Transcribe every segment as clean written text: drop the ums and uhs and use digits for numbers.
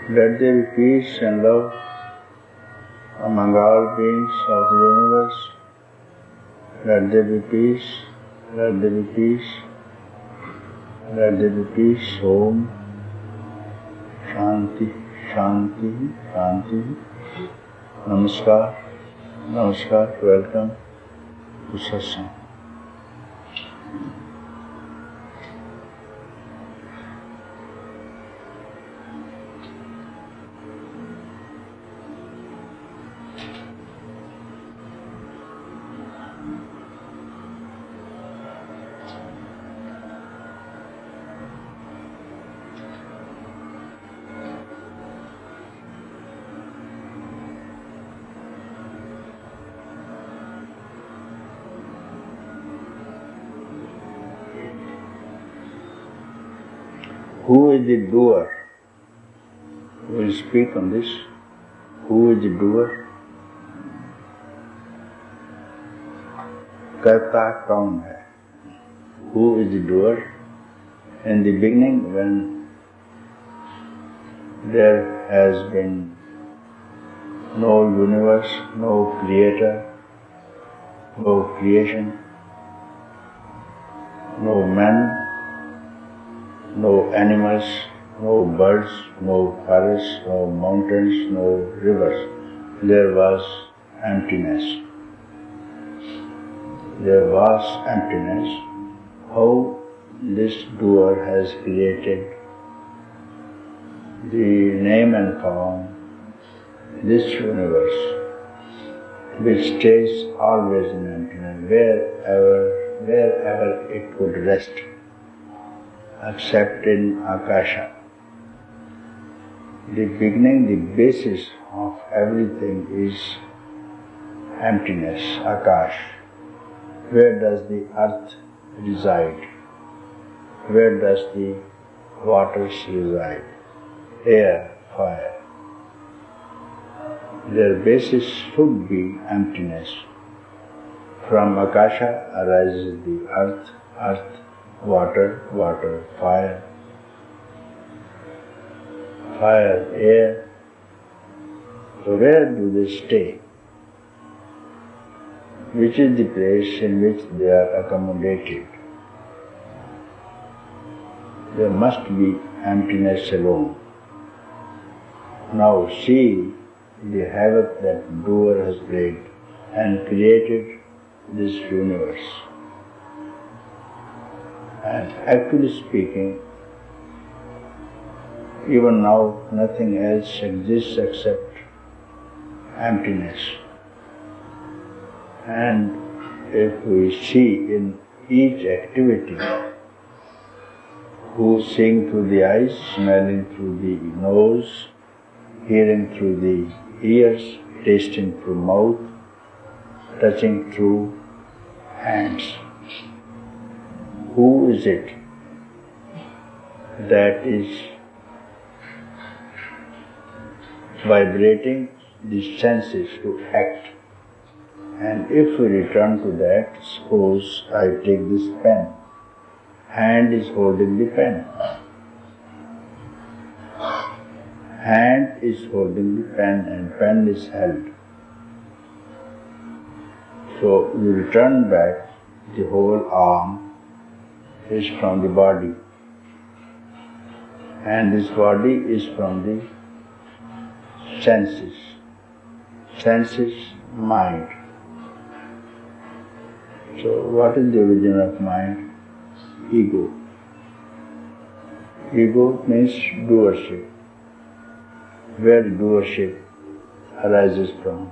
Let there be peace and love among all beings of the universe. Let there be peace, let there be peace, let there be peace. Om Shanti, Shanti, Shanti. Namaskar, Namaskar, welcome to Satsang. Who is the doer? We will speak on this. Who is the doer? Karta kaun hai? Who is the doer? In the beginning, when there has been no universe, no creator, no creation, no man, no animals, no birds, no forests, no mountains, no rivers. There was emptiness. There was emptiness. How this doer has created the name and form, this universe, which stays always in emptiness, wherever it could rest, except in Akasha. The beginning, the basis of everything is emptiness, Akash. Where does the earth reside? Where does the waters reside? Air, fire. Their basis should be emptiness. From Akasha arises the earth, water, fire, air. So where do they stay? Which is the place in which they are accommodated? There must be emptiness alone. Now see the havoc that doer has played and created this universe. And actually speaking, even now nothing else exists except emptiness. And if we see in each activity, who seeing through the eyes, smelling through the nose, hearing through the ears, tasting through mouth, touching through hands. Who is it that is vibrating the senses to act? And if we return to that, suppose I take this pen, hand is holding the pen. Hand is holding the pen and pen is held. So you return back, the whole arm is from the body, and this body is from the senses. Senses, mind. So what is the origin of mind? Ego. Ego means doership. Where doership arises from?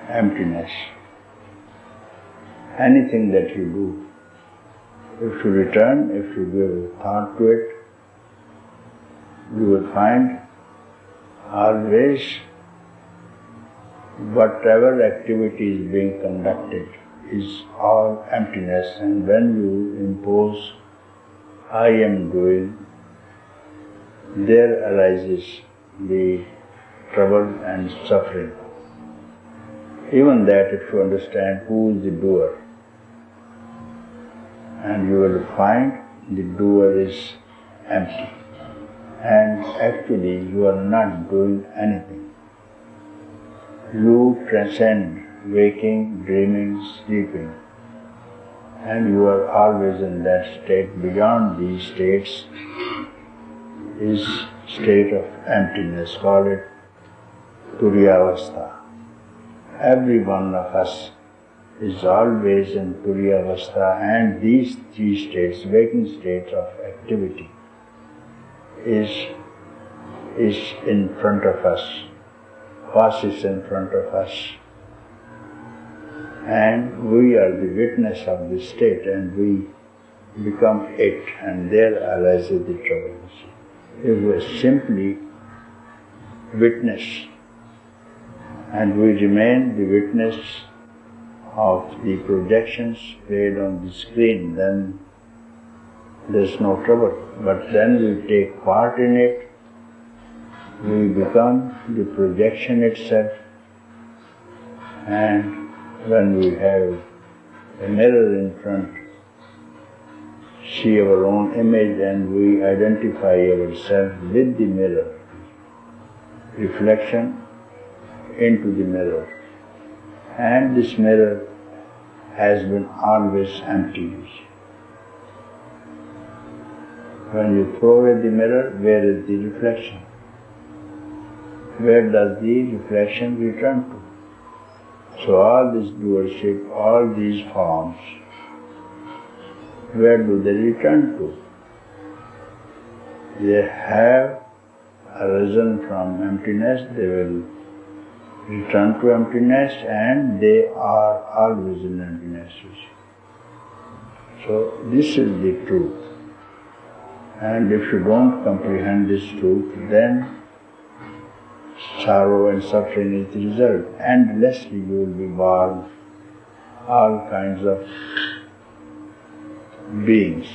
Emptiness. Anything that you do, if you return, if you give thought to it, you will find always whatever activity is being conducted is all emptiness, and when you impose I am doing, there arises the trouble and suffering. Even that, if you understand who is the doer, and you will find the doer is empty. and actually you are not doing anything. You transcend waking, dreaming, sleeping, and you are always in that state. Beyond these states is state of emptiness, call it Turiyavastha. Every one of us is always in Turiyavastha, and these three states, waking states of activity, is in front of us, passes in front of us, and we are the witness of this state, and we become it, and there arises the trouble. If we simply witness, and we remain the witness of the projections played on the screen, then there's no trouble. But then we take part in it, we become the projection itself, and when we have a mirror in front, see our own image, and we identify ourselves with the mirror, reflection into the mirror. And this mirror has been always empty. When you throw away the mirror, where is the reflection? Where does the reflection return to? So all this doership, all these forms, where do they return to? They have arisen from emptiness, they will return to emptiness, and they are always in emptiness. So this is the truth. And if you don't comprehend this truth, then sorrow and suffering is the result. Endlessly you will be born all kinds of beings,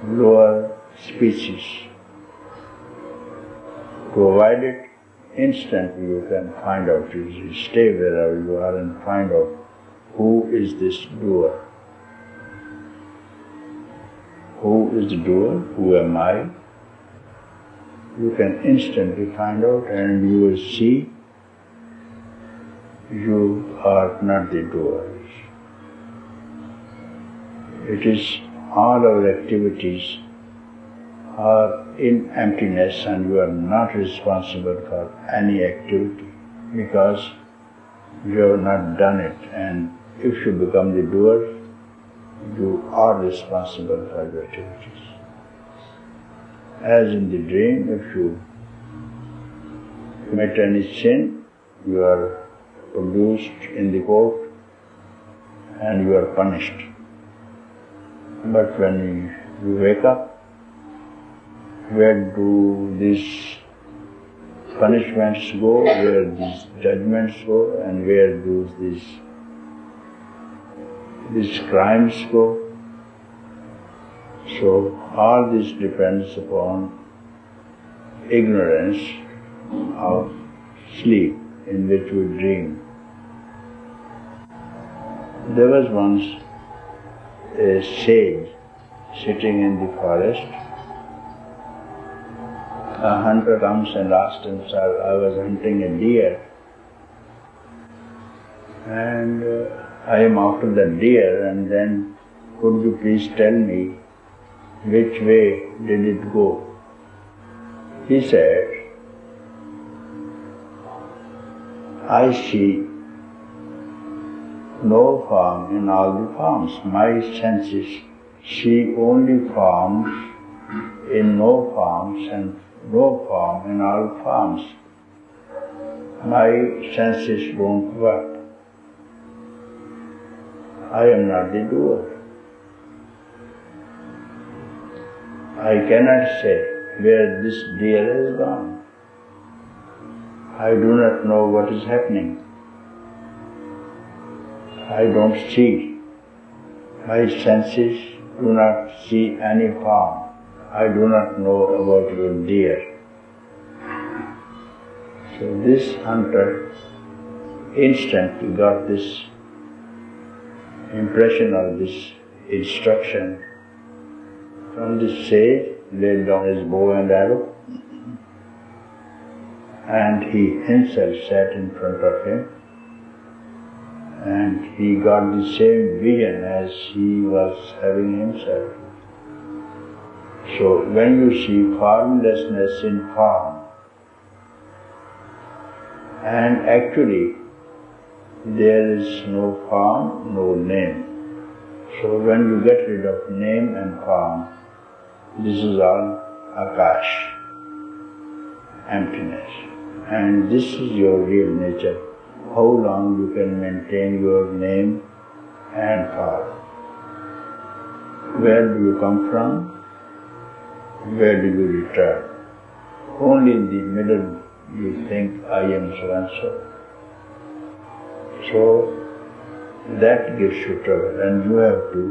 lower species. Provided instantly you can find out, you stay wherever you are and find out who is this doer. Who is the doer? Who am I? You can instantly find out, and you will see you are not the doers. It is all our activities are in emptiness, and you are not responsible for any activity because you have not done it. And if you become the doer, you are responsible for your activities. As in the dream, if you commit any sin, you are produced in the court and you are punished. But when you wake up, where do these punishments go, where these judgments go, and where do these crimes go? So all this depends upon ignorance of sleep in which we dream. There was once a sage sitting in the forest. A hunter comes and asks him, "Sir, I was hunting a deer, and I am after the deer, and then could you please tell me which way did it go?" He said, "I see no form in all the forms. My senses see only forms in no forms and no form in all forms. My senses don't work. I am not the doer. I cannot say where this deer has gone. I do not know what is happening. I don't see. My senses do not see any form. I do not know about your deer." So this hunter instantly got this impression or this instruction from the sage laid down his bow and arrow, and he himself sat in front of him, and he got the same vision as he was having himself. So when you see formlessness in form, and actually there is no form, no name. So when you get rid of name and form, this is all Akash, emptiness. And this is your real nature. How long you can maintain your name and form? Where do you come from? Where do you return? Only in the middle you think, I am so and so. So that gives you trouble, and you have to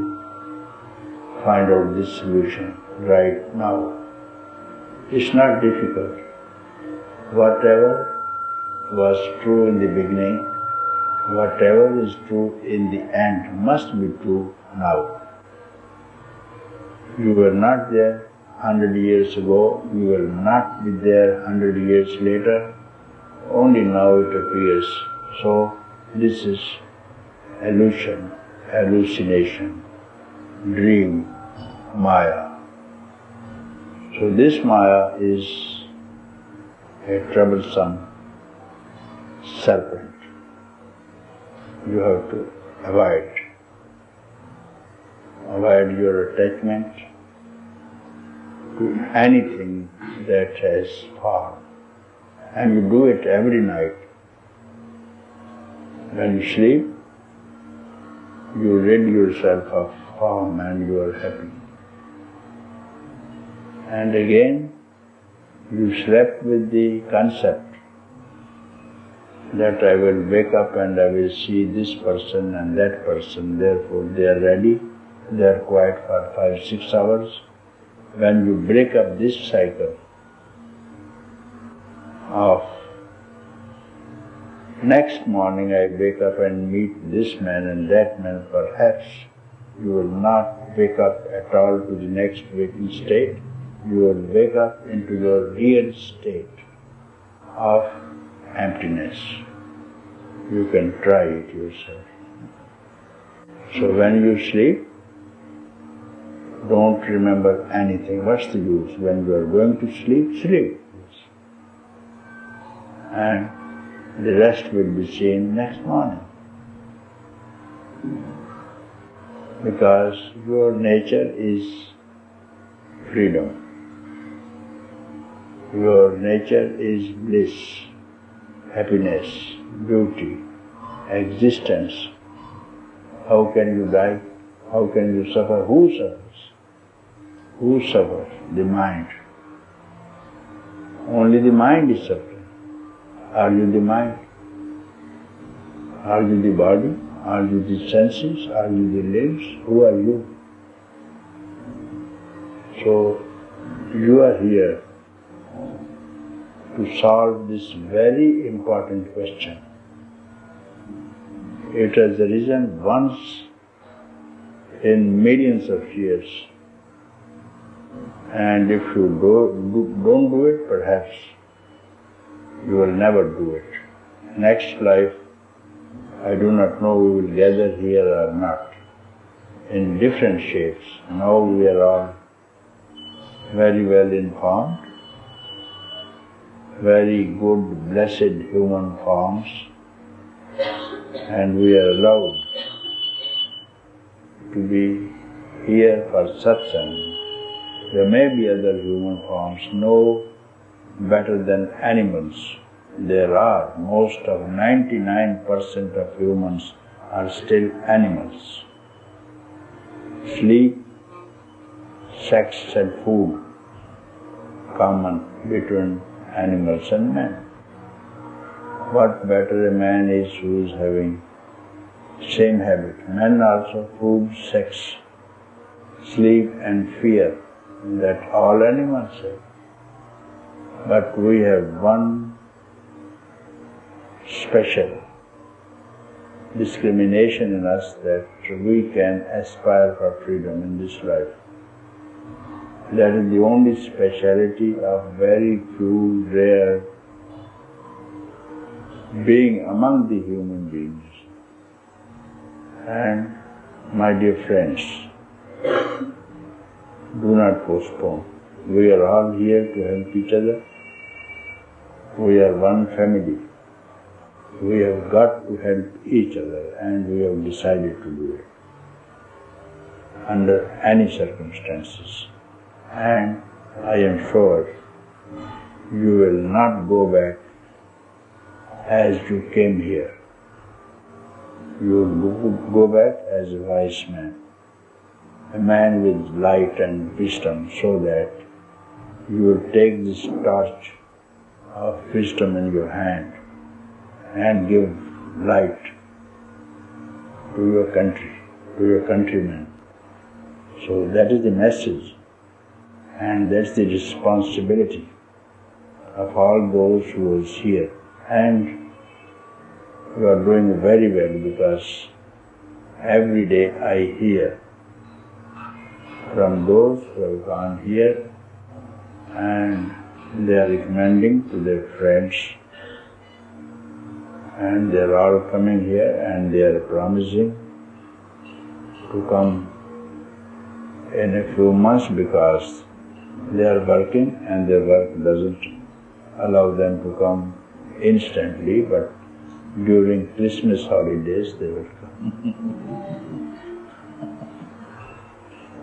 find out this solution right now. It's not difficult. Whatever was true in the beginning, whatever is true in the end must be true now. You were not there 100 years ago, you will not be there 100 years later, only now it appears. So this is illusion, hallucination, dream, Maya. So this Maya is a troublesome serpent. You have to avoid your attachment to anything that has form. And you do it every night. When you sleep, you rid yourself of form and you are happy. And again, you slept with the concept that I will wake up and I will see this person and that person, therefore they are ready, they are quiet for 5-6 hours. When you break up this cycle of next morning I wake up and meet this man and that man, perhaps you will not wake up at all to the next waking state. You will wake up into your real state of emptiness. You can try it yourself. So when you sleep, don't remember anything. What's the use? When you are going to sleep, sleep. And the rest will be seen next morning. Because your nature is freedom. Your nature is bliss, happiness, beauty, existence. How can you die? How can you suffer? Who suffers? Who suffers? The mind. Only the mind is suffering. Are you the mind? Are you the body? Are you the senses? Are you the limbs? Who are you? So, you are here to solve this very important question. It has arisen once in millions of years. And if you don't do it, perhaps you will never do it. Next life, I do not know we will gather here or not, in different shapes. Now we are all very well informed, very good, blessed human forms, and we are allowed to be here for satsang. There may be other human forms, no better than animals. There are, most of 99% of humans are still animals. Sleep, sex and food, common between animals and men. What better a man is who is having same habit. Men also food, sex, sleep and fear, that all animals have. But we have one special discrimination in us, that we can aspire for freedom in this life. That is the only speciality of very few rare being among the human beings. And my dear friends, do not postpone. We are all here to help each other. We are one family. We have got to help each other, and we have decided to do it under any circumstances. And I am sure you will not go back as you came here. You will go back as a wise man, a man with light and wisdom, so that you will take this torch of wisdom in your hand and give light to your country, to your countrymen. So that is the message, and that's the responsibility of all those who are here. And you are doing very well, because every day I hear from those who have gone here, and they are recommending to their friends, and they are all coming here, and they are promising to come in a few months, because they are working and their work doesn't allow them to come instantly, but during Christmas holidays they will come.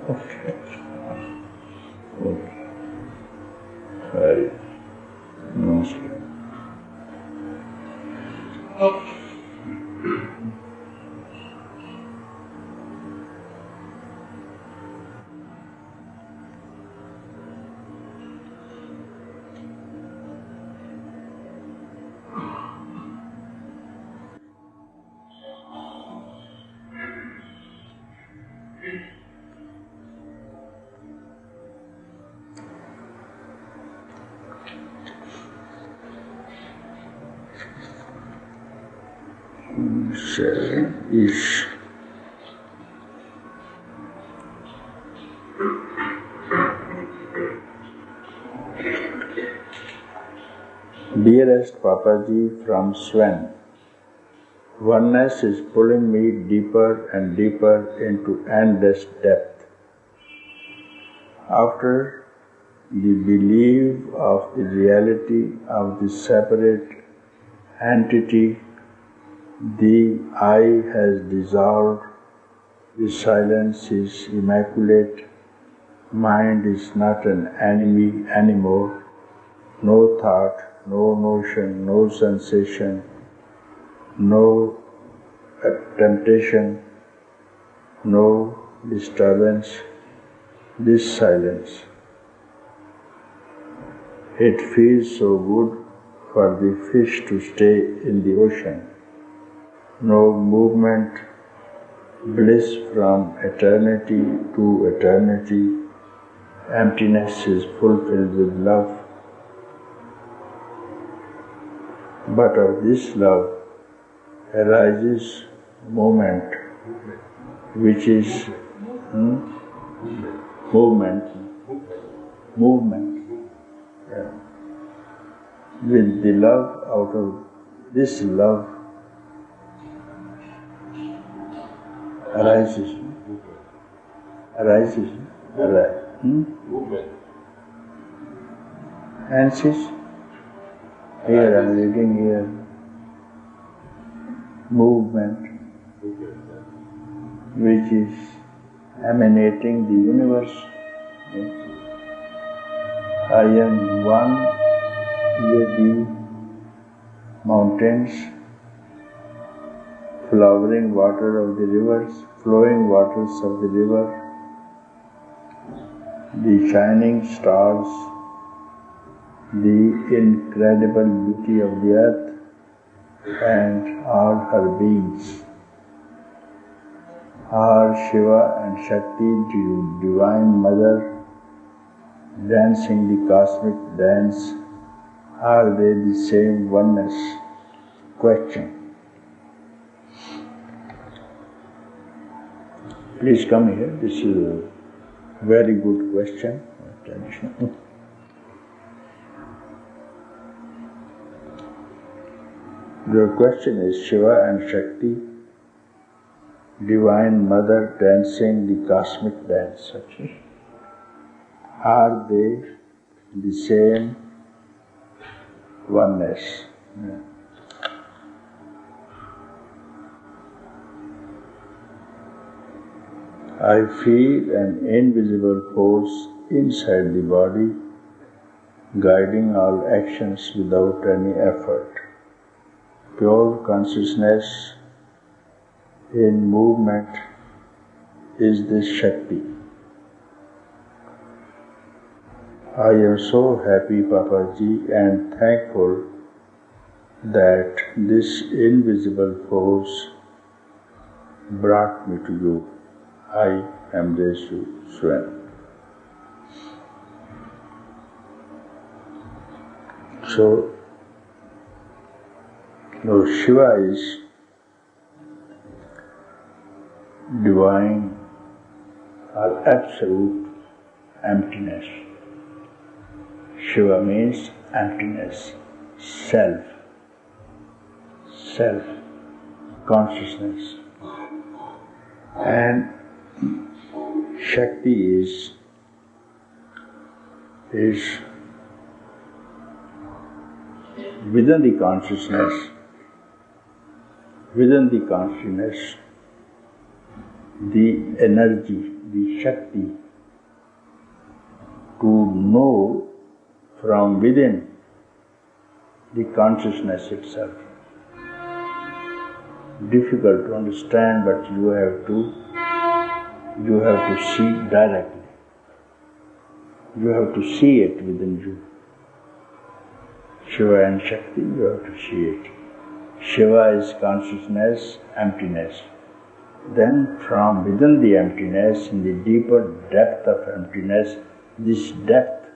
Okay. Very namaskar. Is Dearest Papaji, from Sven, oneness is pulling me deeper and deeper into endless depth. After the belief of the reality of the separate entity, the I has dissolved, the silence is immaculate, mind is not an enemy anymore, no thought, no notion, no sensation, no temptation, no disturbance, this silence. It feels so good for the fish to stay in the ocean. No movement, bliss from eternity to eternity, emptiness is fulfilled with love. But of this love arises movement, which is movement. Yeah. With the love, out of this love arises. Answers. Here I am reading here. Movement, which is emanating the universe. I am one with the mountains, flowering water of the rivers, flowing waters of the river, the shining stars, the incredible beauty of the earth, and all her beings. Are Shiva and Shakti, the Divine Mother, dancing the cosmic dance? Are they the same oneness? Question. Please come here. This is a very good question. tell you. Your question is Shiva and Shakti, Divine Mother dancing the cosmic dance. Are they the same oneness? Yeah. I feel an invisible force inside the body, guiding all actions without any effort. Pure consciousness in movement is this Shakti. I am so happy, Papaji, and thankful that this invisible force brought me to you. I am Desu Swen. So, Shiva is divine or absolute emptiness. Shiva means emptiness, self, consciousness. And Shakti is within the consciousness, the energy, the Shakti to know from within the consciousness itself. Difficult to understand, but you have to see directly. You have to see it within you. Shiva and Shakti, you have to see it. Shiva is consciousness, emptiness. Then from within the emptiness, in the deeper depth of emptiness, this depth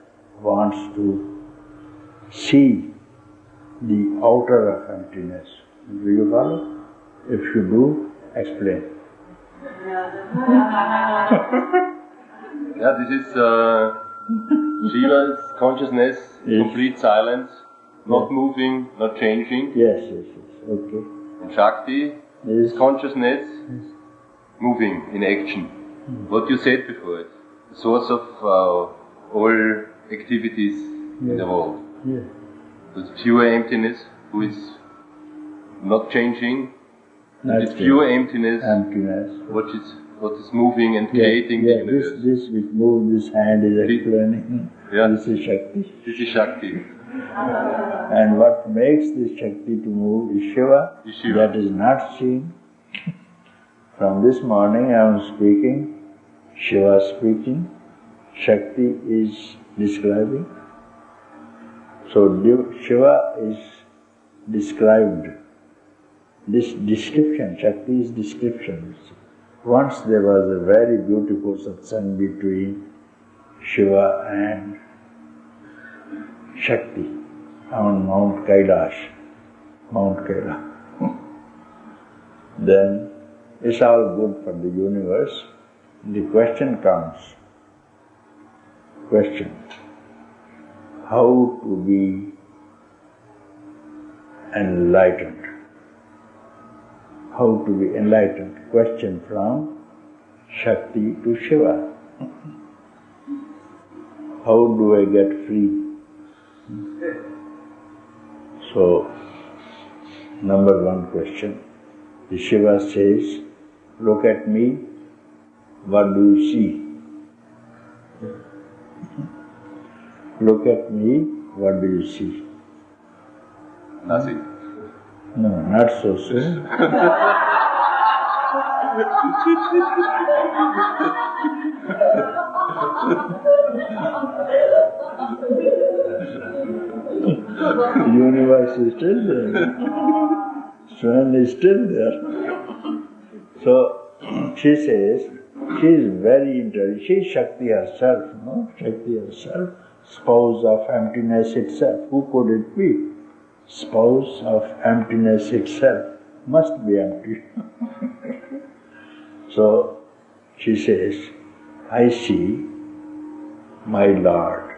wants to see the outer of emptiness. Do you follow? If you do, explain. Yeah, this is Shiva's consciousness, complete silence, not moving, not changing. Yes, okay. And Shakti is consciousness, moving in action. What you said before, it's the source of all activities in the world. Yeah. It's pure emptiness, who is not changing. It's Changing. pure emptiness. What is moving and creating the universe. This which moves, this hand is explaining. This is Shakti. This is Shakti. And what makes this Shakti to move is Shiva. That is not seen. From this morning I am speaking, Shiva speaking, Shakti is describing. So Shiva is described. This description, Shakti is description. Once there was a very beautiful satsang between Shiva and Shakti on Mount Kailash. Then it's all good for the universe. The question comes, how to be enlightened? How to be enlightened? Question from Shakti to Shiva. How do I get free? So, number one question. The Shiva says, look at me, what do you see? Look at me, what do you see? Nothing. No, not so soon. The universe is still there. Swan is still there. So, she says, she is very intelligent. She is Shakti herself, no? Shakti herself, spouse of emptiness itself. Who could it be? Spouse of emptiness itself must be empty. So, she says, I see my Lord.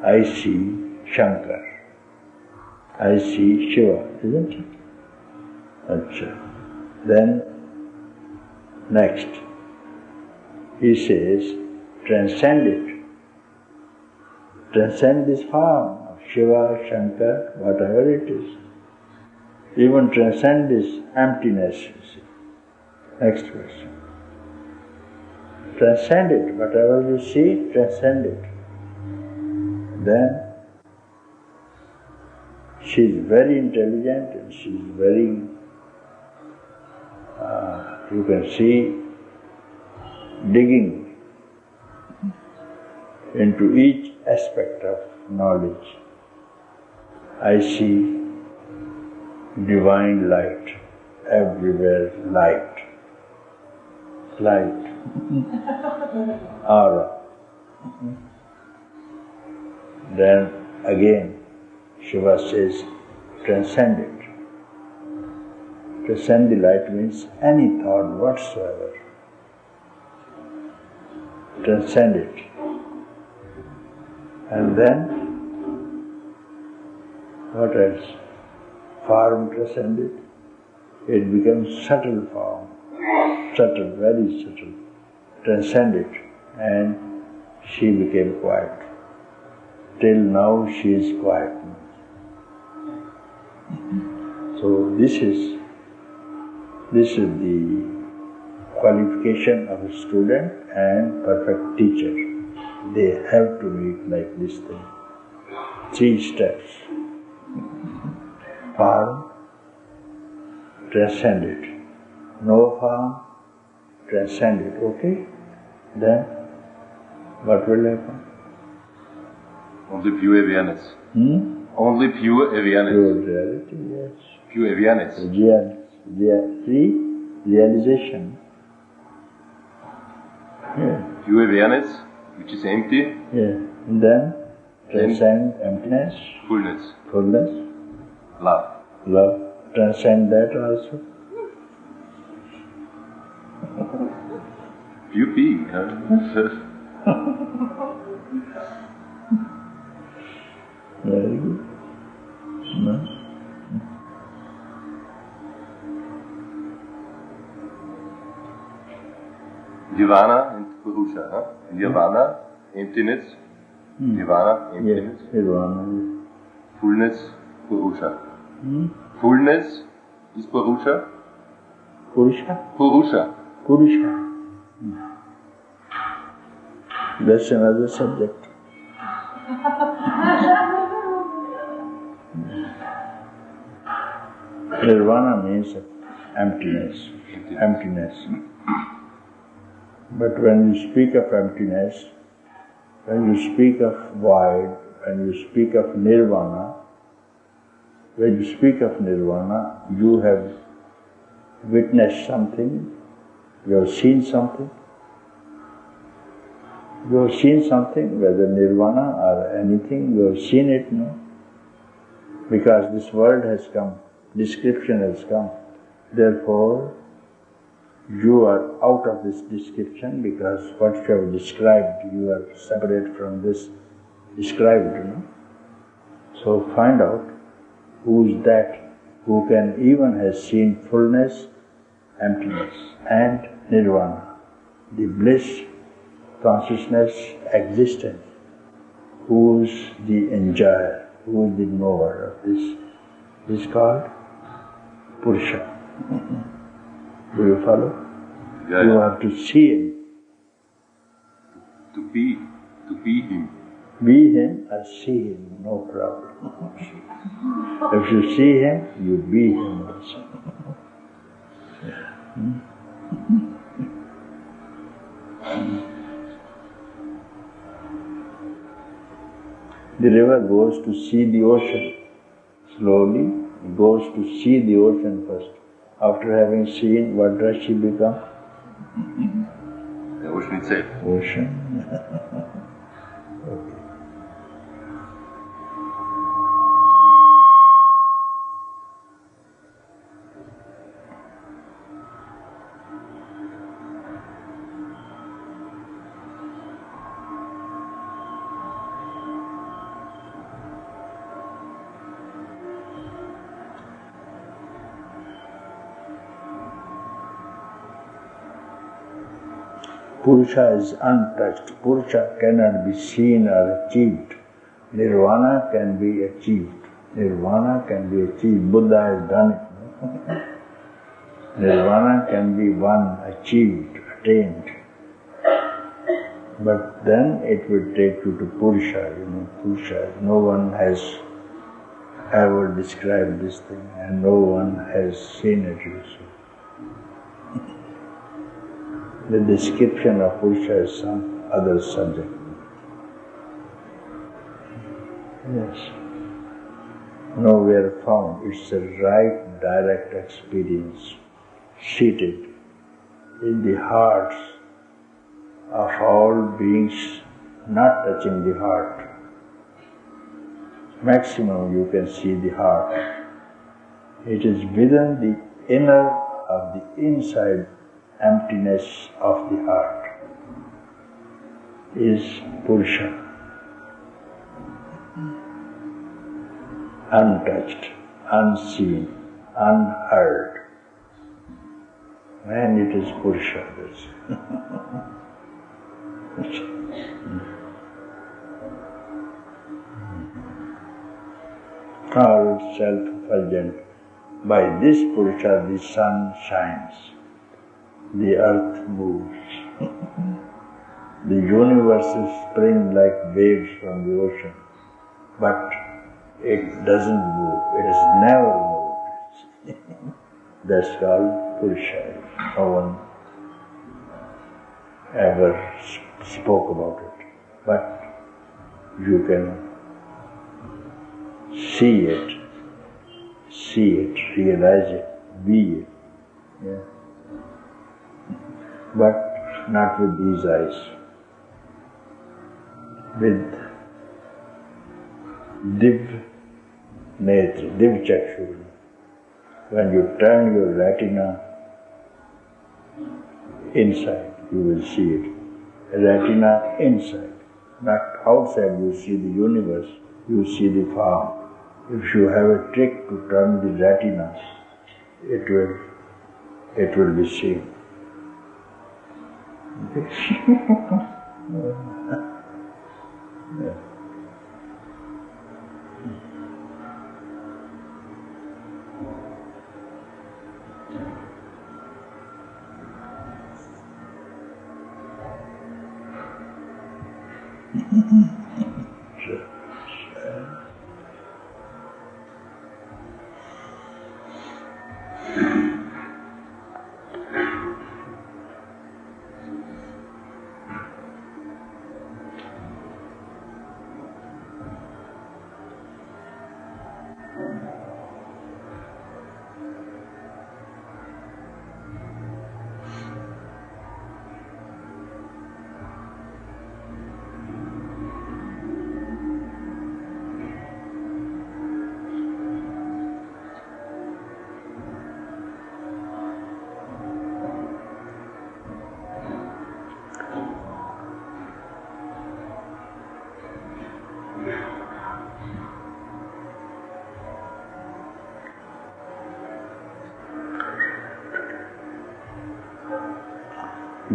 I see Shankar. I see Shiva, isn't it? Achha. Then, next, he says, transcend it. Transcend this form of Shiva, Shankar, whatever it is. Even transcend this emptiness, you see. Next question. Transcend it. Whatever you see, transcend it. Then, she is very intelligent and she is very, you can see, digging into each aspect of knowledge. I see divine light, everywhere light, light, aura. Then again, Shiva says, transcend it. Transcend the light means any thought whatsoever. Transcend it. And then, what else? Form transcend it. It becomes subtle form. Subtle, very subtle. Transcend it. And she became quiet. Till now she is quiet. So this is the qualification of a student and perfect teacher. They have to meet like this thing. 3 steps. Form, transcend it. No form, transcend it. Okay? Then what will happen? Only pure awareness. Only pure awareness. Pure reality, yes. Pure awareness. Realization. Yeah. Pure awareness, which is empty. Yeah. And then transcend emptiness. Fullness. Fullness. Love. Love. Transcend that also. Pure being. Very good. No? Nirvana and Purusha. Huh? Nirvana, emptiness. Nirvana, emptiness. Yes, Nirvana. Fullness, Purusha. Fullness is Purusha. Purusha? Purusha. Purusha. That's another subject. Nirvana means emptiness. Emptiness. But when you speak of emptiness, when you speak of void, when you speak of nirvana, when you speak of nirvana, you have witnessed something, you have seen something. You have seen something, whether nirvana or anything, you have seen it, no? Because this world has come, description has come. Therefore, you are out of this description because what you have described, you are separate from this described, no? So find out who is that, who can even has seen fullness, emptiness and nirvana, the bliss, consciousness, existence. Who is the enjoyer, who is the knower of this? This is called Purusha. Do you follow? Yeah, you have to see him. To be him. Be him or see him, no problem. If you see him, you be him also. The river goes to see the ocean. Slowly, it goes to see the ocean first. After having seen, what does she become? The ocean itself. Ocean. Okay. Purusha is untouched. Purusha cannot be seen or achieved. Nirvana can be achieved. Nirvana can be achieved. Buddha has done it. Nirvana can be won, achieved, attained. But then it will take you to Purusha, Purusha. No one has ever described this thing and no one has seen it also. The description of Purusha is some other subject. Yes. Nowhere found. It's a right, direct experience, seated in the hearts of all beings, not touching the heart. Maximum you can see the heart. It is within the inner of the inside emptiness of the heart is Purusha. Untouched, unseen, unheard. And it is Purusha. All self-effulgent. By this Purusha the sun shines, the earth moves. The universes spring like waves from the ocean, but it doesn't move, it has never moved. That's called Purusha. No one ever spoke about it, but you can see it, realize it, be it. Yeah. But not with these eyes. With Div Netra, Div Chakshu. When you turn your retina inside, you will see it. Retina inside, not outside. You see the universe, you see the form. If you have a trick to turn the retina, it will be seen. Yeah.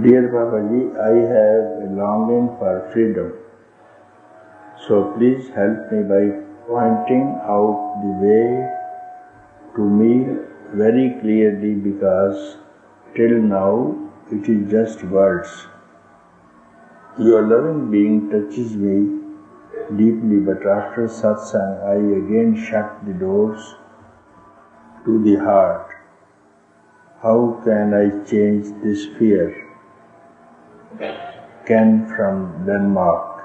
Dear Babaji, I have a longing for freedom. So please help me by pointing out the way to me very clearly, because till now it is just words. Your loving being touches me deeply, but after satsang I again shut the doors to the heart. How can I change this fear? Ken from Denmark.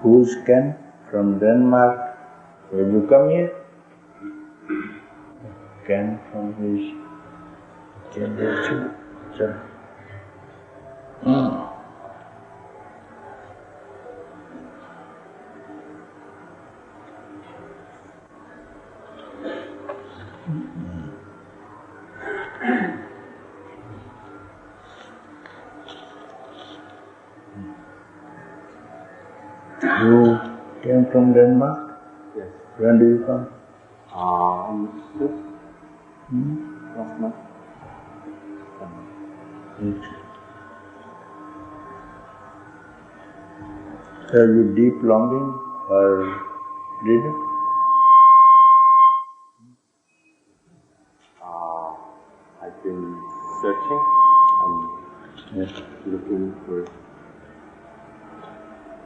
Who's Ken from Denmark? Will you come here? Ken from his Sure. You came from Denmark? Yes. When do you come? Last month. Have you deep longing for freedom? I've been searching and looking for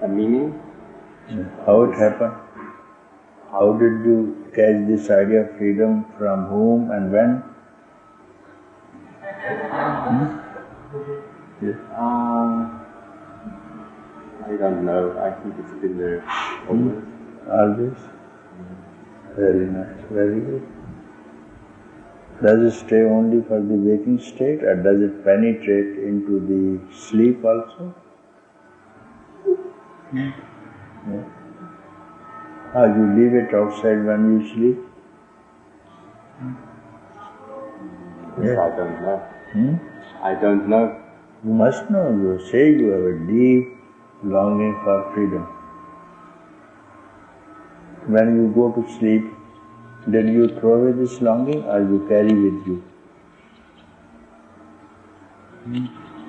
a meaning. How it happened? How did you catch this idea of freedom? From whom and when? I don't know. I think it's been there always. Always? Very nice, very good. Does it stay only for the waking state, or does it penetrate into the sleep also? Yeah. You leave it outside when you sleep? Yes. I don't know. I don't know. You must know. You say you have a deep longing for freedom. When you go to sleep, did you throw away this longing or you carry with you?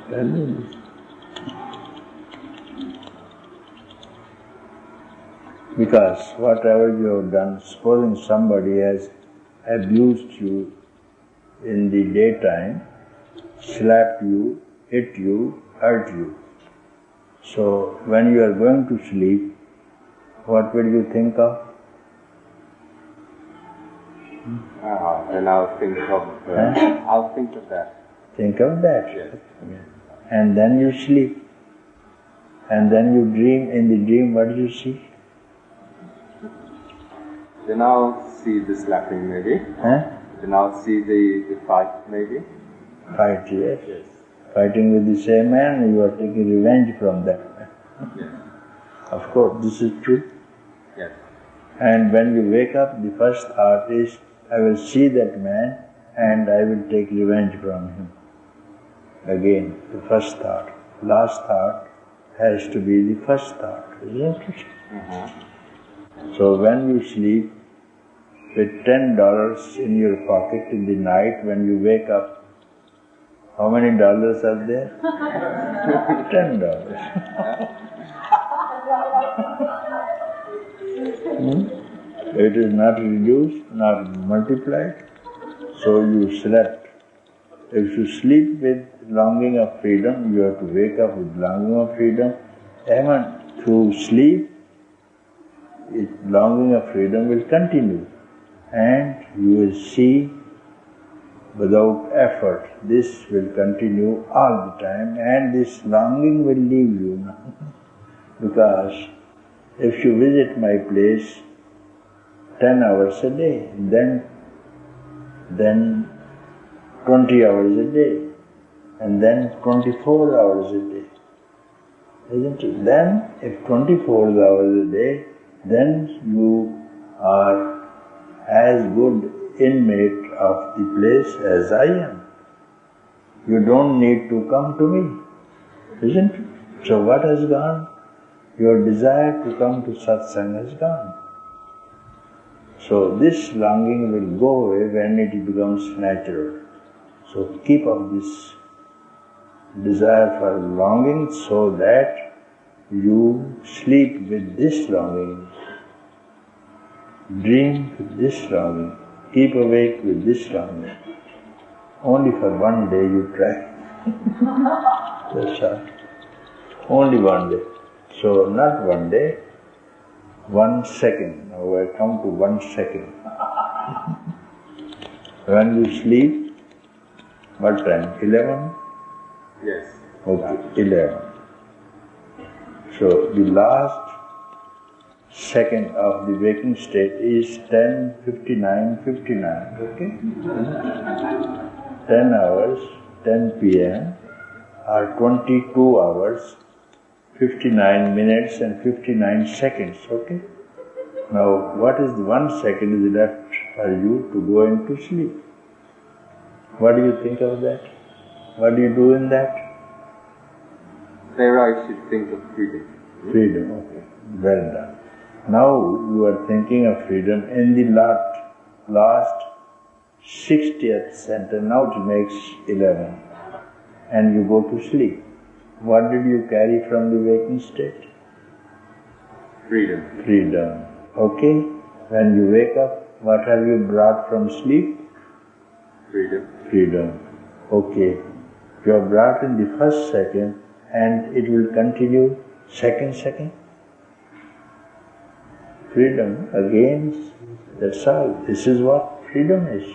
Tell me this. Because whatever you have done, supposing somebody has abused you in the daytime, slapped you, hit you, hurt you. So when you are going to sleep, what will you think of? And I'll think of I'll think of that. Think of that. Yes. And then you sleep. And then you dream. In the dream, what do you see? Then I'll see the slapping maybe. Then I'll see the fight maybe. Fight, yes. Fighting with the same man, you are taking revenge from that man. Yes. Of course, this is true. Yes. And when you wake up, the first thought is, I will see that man and I will take revenge from him. Again, the first thought. Last thought has to be the first thought, isn't it? So when you sleep with $10 in your pocket in the night, when you wake up, how many dollars are there? $10. It is not reduced, not multiplied. So you slept. If you sleep with longing of freedom, you have to wake up with longing of freedom. Even through sleep, longing of freedom will continue. And you will see without effort, this will continue all the time, and this longing will leave you now. Because if you visit my place 10 hours a day, then 20 hours a day, and then 24 hours a day, isn't it? Then, if 24 hours a day, then you are as good inmate of the place as I am. You don't need to come to me, isn't it? So what has gone? Your desire to come to satsang has gone. So this longing will go away when it becomes natural. So keep up this desire for longing so that you sleep with this longing, dream with this longing, keep awake with this longing. Only for one day you try. That's all. Only one day. So not one day, 1 second. Now I come to 1 second. When you sleep, what time? 11? Yes. Okay, 11. So the last second of the waking state is 10:59:59. Okay? 10 hours, 10 p.m. are 22 hours, 59 minutes and 59 seconds. Okay? Now, what is the 1 second is left for you to go into sleep? What do you think of that? What do you do in that? There I should think of freedom. Freedom, okay. Well done. Now you are thinking of freedom in the last 60th sentence. Now it makes 11. And you go to sleep. What did you carry from the waking state? Freedom. Freedom. Okay? When you wake up, what have you brought from sleep? Freedom. Freedom. Okay. You have brought in the first second and it will continue second. Freedom again. That's all. This is what freedom is.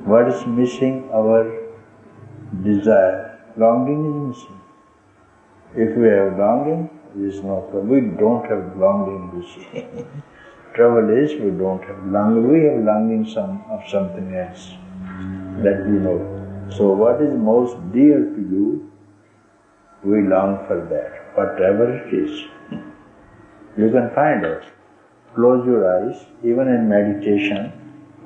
What is missing? Our desire. Longing is missing. If we have longing, there is no problem. We don't have longing, you see. Trouble is, we don't have longing. We have longing of something else that we know. So what is most dear to you, we long for that, whatever it is. You can find out. Close your eyes, even in meditation,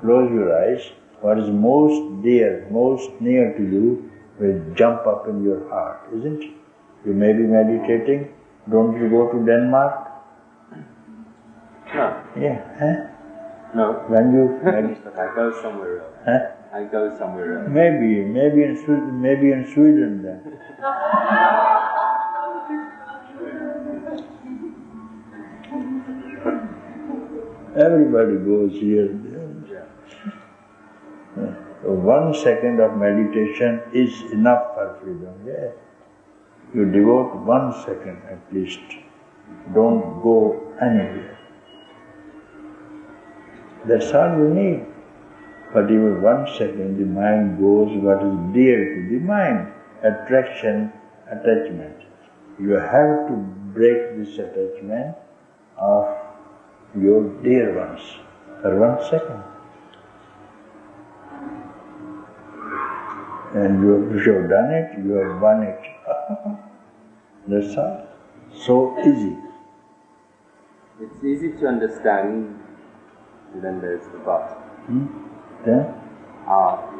close your eyes. What is most dear, most near to you will jump up in your heart, isn't it? You may be meditating. Don't you go to Denmark? No. Yeah. Huh? No. When you I go somewhere else. huh? I go somewhere else. Maybe in Sweden then. Everybody goes here and there. Yeah. 1 second of meditation is enough for freedom. Yeah. You devote 1 second at least. Don't go anywhere. That's all you need. But even 1 second, the mind goes what is dear to the mind. Attraction, attachment. You have to break this attachment of your dear ones for 1 second. And if you have done it, you have won it. That's all. So easy. It's easy to understand, and then there's the but. Then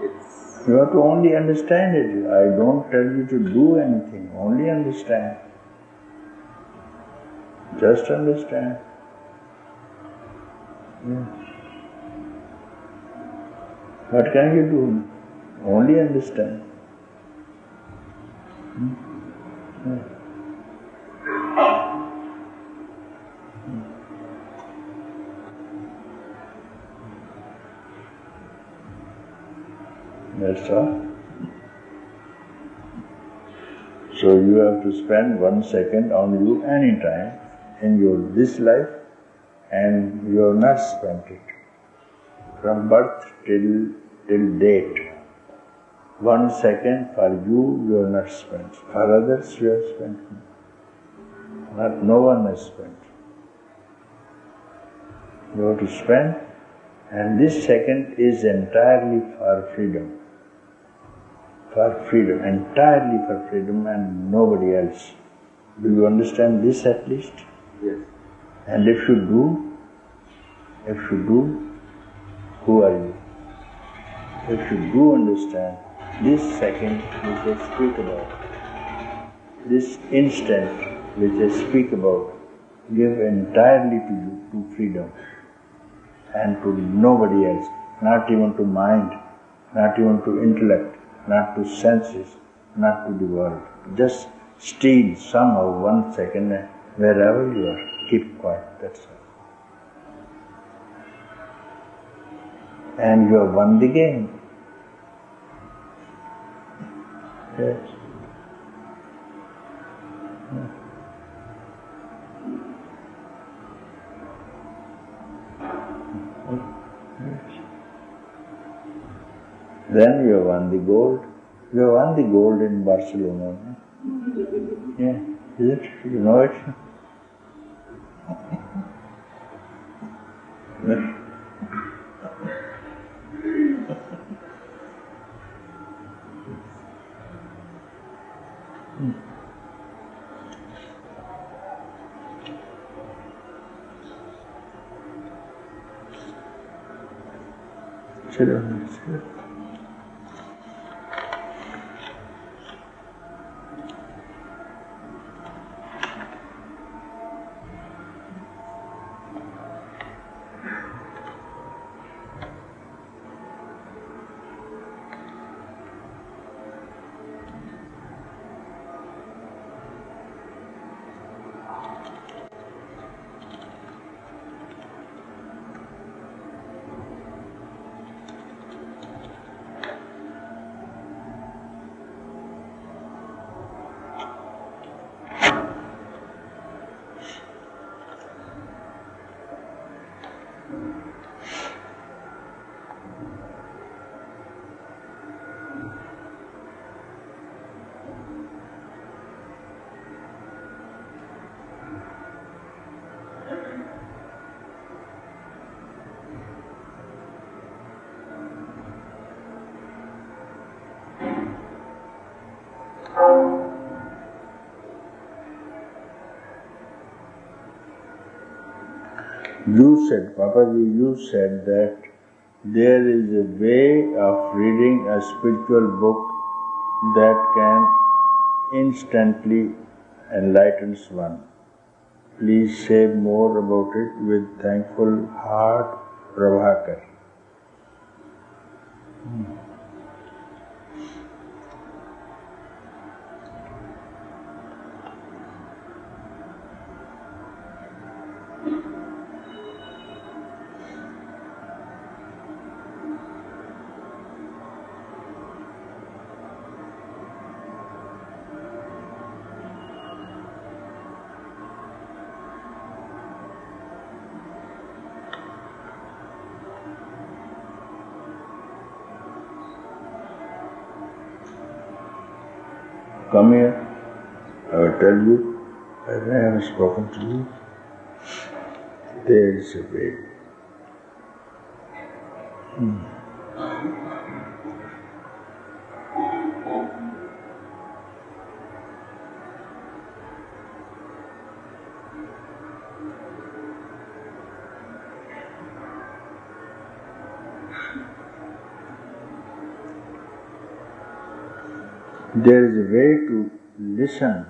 It's you have to only understand it. I don't tell you to do anything. Only understand. Just understand. Yeah. What can you do? Only understand. Yeah. That's all. So you have to spend 1 second on you anytime in your this life, and you have not spent it. From birth till date. 1 second for you have not spent. For others you have spent. No one has spent. You have to spend, and this second is entirely for freedom. For freedom, entirely for freedom and nobody else. Do you understand this at least? yes. And if you do, who are you? If you do understand, this second which I speak about, this instant which I speak about, give entirely to you, to freedom, and to nobody else, not even to mind, not even to intellect, not to senses, not to the world. Just steal somehow 1 second wherever you are. Keep quiet, that's all. And you have won the game. Yes. Then you have won the gold. You have won the gold in Barcelona. Yeah, is it? You know it? Sit down. You said, Papaji, you said that there is a way of reading a spiritual book that can instantly enlighten one. Please say more about it with thankful heart, Prabhakar. Come here, I will tell you, as I have spoken to you, there is a way. There is a way to listen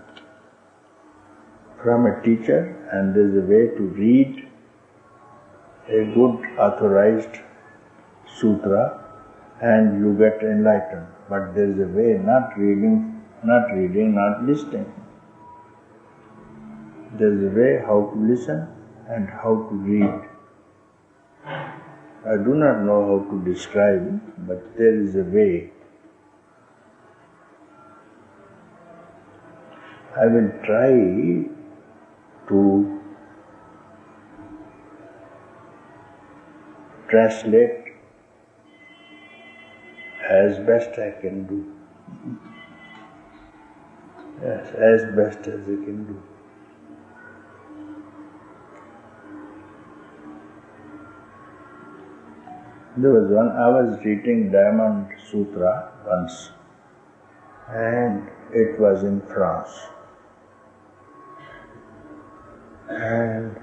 from a teacher, and there is a way to read a good authorized sutra and you get enlightened. But there is a way not reading, not listening. There is a way how to listen and how to read. I do not know how to describe it, but there is a way. I will try to translate as best I can do. Yes, as best as I can do. There was one, I was reading Diamond Sutra once, and it was in France. And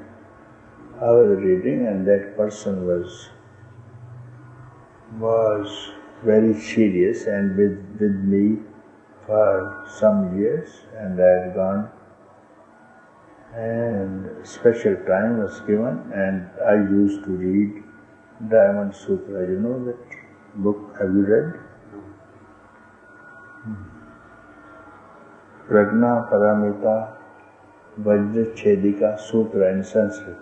I was reading, and that person was very serious and with me for some years, and I had gone, and special time was given, and I used to read Diamond Sutra. You know that book? Have you read? Prajna Paramita Vajra Chedika Sutra in Sanskrit.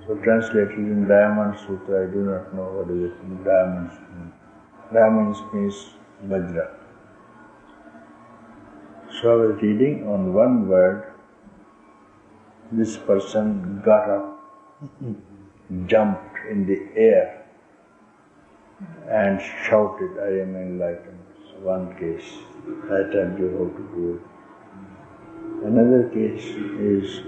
So translated in Diamond Sutra, I do not know what is it. Diamonds. Diamonds means Vajra. So I was reading on one word, this person got up, jumped in the air and shouted, I am enlightened. So one case, I tell you how to do it. Another case is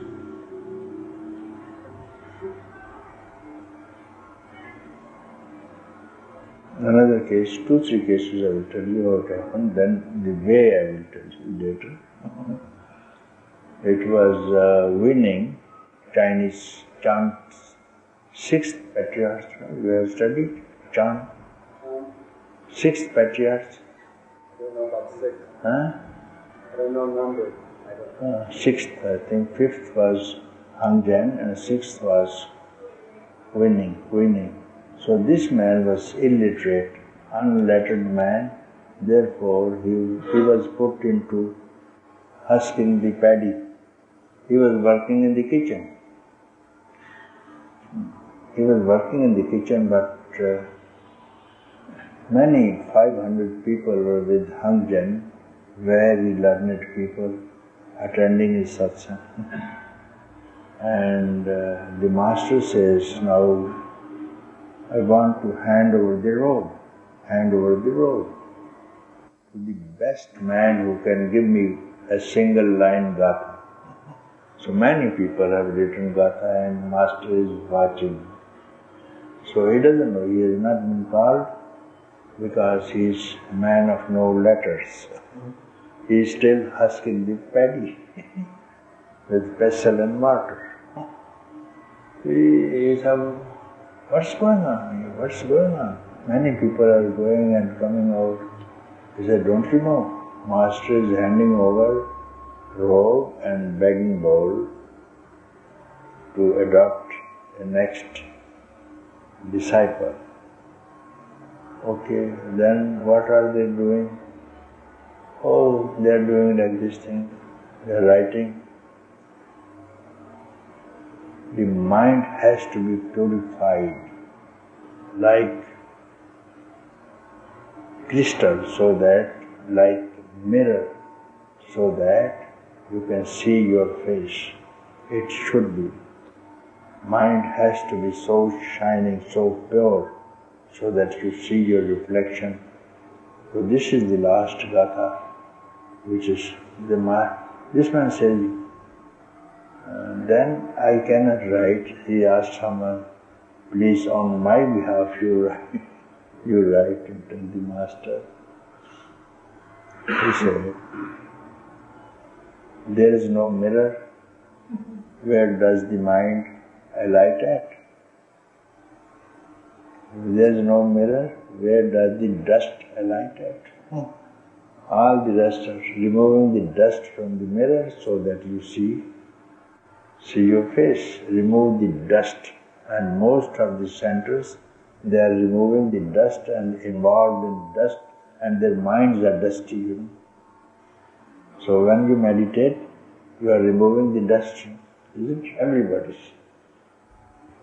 two, three cases I will tell you how it happened, then the way I will tell you later. It was winning Chinese chant, sixth patriarch. We have studied chant. Sixth patriarch. I don't know about six. Huh? I don't know numbers. Sixth, I think. Fifth was Hang Jen and sixth was winning. So this man was illiterate, unlettered man. Therefore, he was put into husking the paddy. He was working in the kitchen. But many 500 people were with Hang Jen, very learned people, attending his satsang. And the master says, now I want to hand over the robe to the best man who can give me a single line Gatha. So many people have written Gatha and master is watching. So he doesn't know, he has not been called because he is a man of no letters. He is still husking the paddy with pestle and mortar. He said, what's going on here? What's going on? Many people are going and coming out. He said, don't you know? Master is handing over robe and begging bowl to adopt the next disciple. Okay, then what are they doing? Oh, they are doing like this thing. They are writing. The mind has to be purified like crystal, so that, like mirror, so that you can see your face. It should be. Mind has to be so shining, so pure, so that you see your reflection. So this is the last gatha, which is the this man says, then I cannot write. He asked someone, please on my behalf you write. You write and tell the master. He said, there is no mirror. Where does the mind alight at? If there is no mirror, where does the dust alight at? All the rest are removing the dust from the mirror so that you see your face. Remove the dust. And most of the centers, they are removing the dust and involved in dust, and their minds are dusty, So when you meditate, you are removing the dust, isn't it? Everybody's.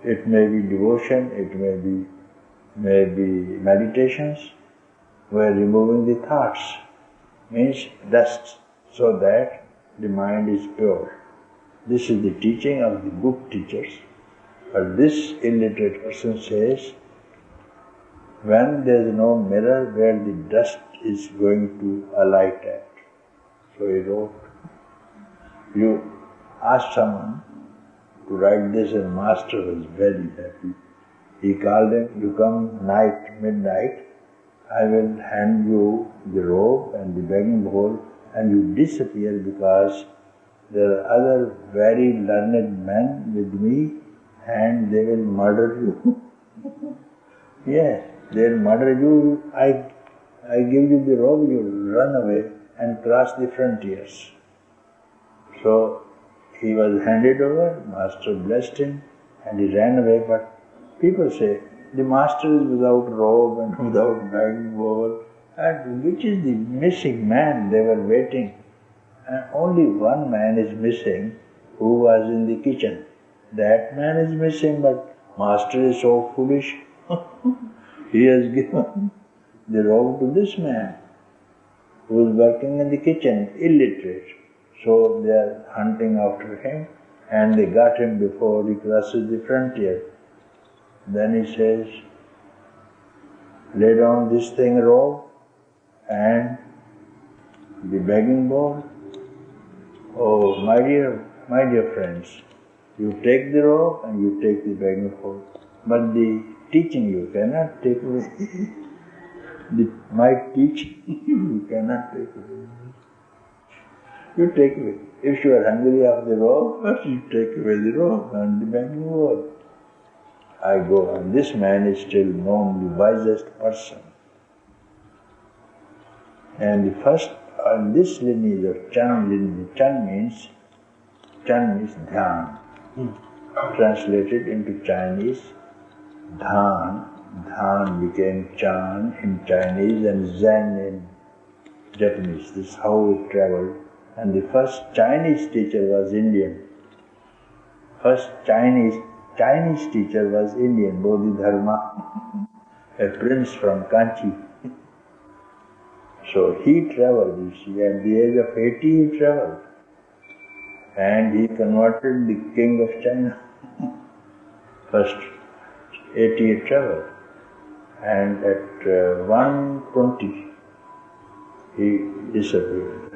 It may be devotion, it may be meditations. We are removing the thoughts, means dust, so that the mind is pure. This is the teaching of the book teachers. But this illiterate person says, when there is no mirror, where the dust is going to alight at. So he wrote, you asked someone to write this, and master was very happy. He called him, you come midnight, I will hand you the robe and the begging bowl, and you disappear because there are other very learned men with me and they will murder you. Yes, they will murder you. I give you the robe, you run away and cross the frontiers. So he was handed over, master blessed him, and he ran away. But people say, the master is without robe and without begging bowl, and which is the missing man? They were waiting. And only one man is missing who was in the kitchen. That man is missing, but master is so foolish. He has given the robe to this man who is working in the kitchen, illiterate. So they are hunting after him, and they got him before he crosses the frontier. Then he says, lay down this thing, robe, and the begging bowl. Oh, my dear friends, you take the robe and you take the begging bowl, but the teaching you cannot take away. My teaching you cannot take away. You take away. If you are hungry of the robe, first you take away the robe and the begging bowl. I go, and this man is still known the wisest person. And the first on this lineage of Chan lineage, Chan means dhyan. Translated into Chinese, dhan. Dhan became Chan in Chinese and Zen in Japanese. This is how it traveled. And the first Chinese teacher was Indian. First Chinese teacher was Indian, Bodhidharma, a prince from Kanchi. So he traveled, you see, at the age of 80 he traveled. And he converted the king of China. First 80 he traveled. And at 120 he disappeared.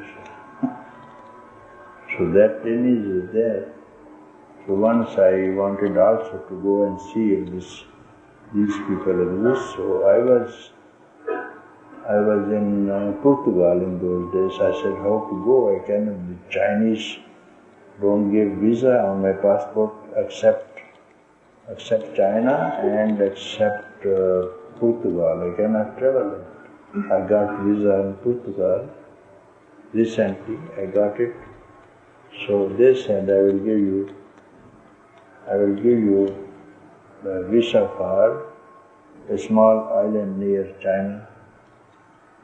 So that lineage is there. So once I wanted also to go and see if these people exist. So I was in Portugal in those days. I said, how to go? I cannot. The Chinese don't give visa on my passport except except China and except Portugal. I cannot travel. I got visa in Portugal. Recently I got it. So they said I will give you the visa for a small island near China,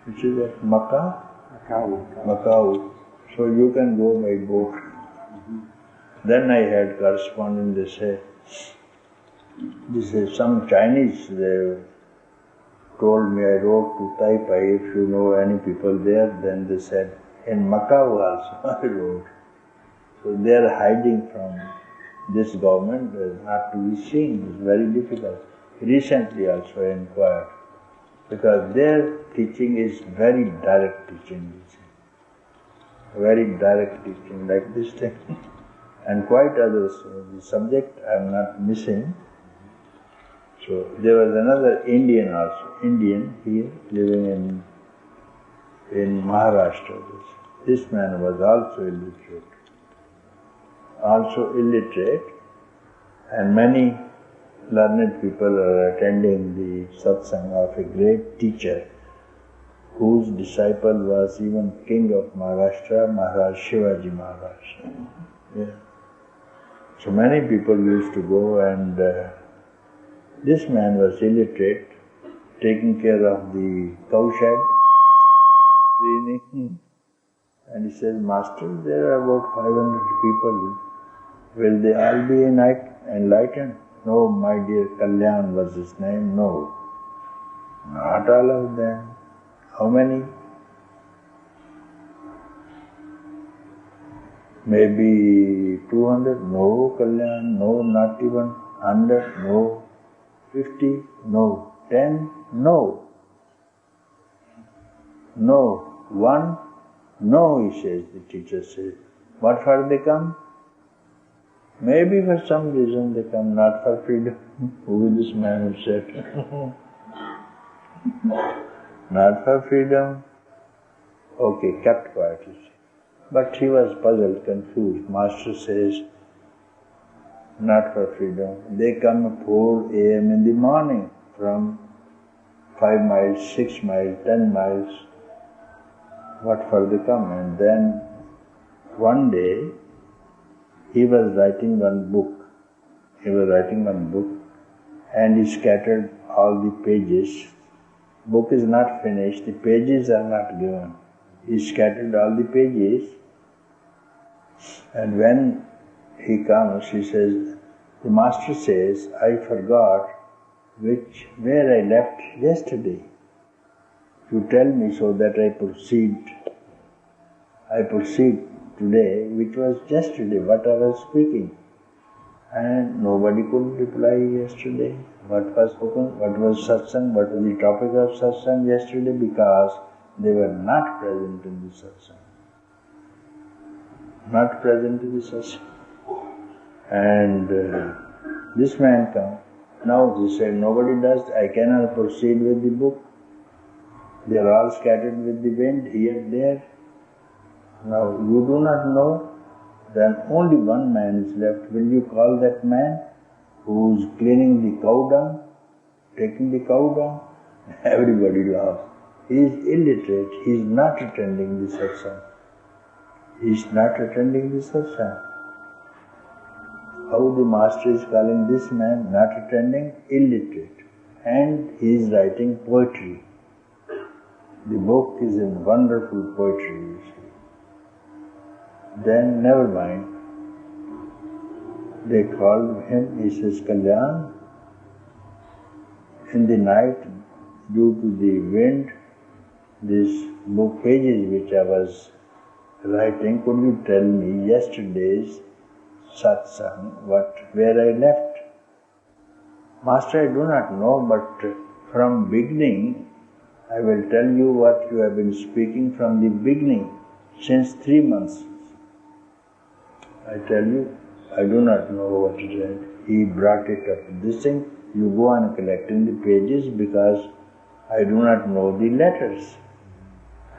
which is at Macau. So you can go by boat. Then I had correspondence, they say, this is some Chinese, they told me, I wrote to Taipei, if you know any people there, then they said, in Macau also, I wrote. So they are hiding from this government, not to be seen, it's very difficult. Recently also I inquired, because their teaching is very direct teaching, like this thing. And quite others, the subject I am not missing. So there was another Indian also, here living in Maharashtra. This man was also illiterate, and many learned people are attending the satsang of a great teacher whose disciple was even king of Maharashtra, Maharaj Shivaji Maharaj. Yeah. So many people used to go, and this man was illiterate, taking care of the cowshed, cleaning. And he says, Master, there are about 500 people. Will they all be enlightened? No, my dear, Kalyan was his name. No, not all of them. How many? Maybe 200? No, Kalyan. No, not even 100? No. 50? No. 10? No. No. 1? No, he says, the teacher says. What for they come? Maybe for some reason they come, not for freedom. Who is this man who said? Not for freedom. Okay, kept quiet, you see. But he was puzzled, confused. Master says, not for freedom. They come at 4 a.m. in the morning from 5 miles, 6 miles, 10 miles. What for they come? And then one day he was writing one book. And he scattered all the pages. Book is not finished, the pages are not given. He scattered all the pages, and when he comes, he says, the master says, I forgot where I left yesterday. You tell me so that I proceed today, which was yesterday, what I was speaking. And nobody could reply yesterday. What was spoken, what was satsang, what was the topic of satsang yesterday, because they were not present in the satsang. And this man comes. Now he said, nobody does, I cannot proceed with the book. They are all scattered with the wind, here, there. Now you do not know, then only one man is left. Will you call that man who is cleaning the cow dung, taking the cow dung? Everybody laughs. He is illiterate, he is not attending the satsang. How the master is calling this man not attending? Illiterate. And he is writing poetry. The book is in wonderful poetry, you see. Then never mind. They called him, he says, Kalyan, in the night, due to the wind, these book pages which I was writing, could you tell me yesterday's satsang, where I left? Master, I do not know, but from beginning, I will tell you what you have been speaking from the beginning, since 3 months. I tell you, I do not know what it is. He brought it up. This thing, you go on collecting the pages because I do not know the letters.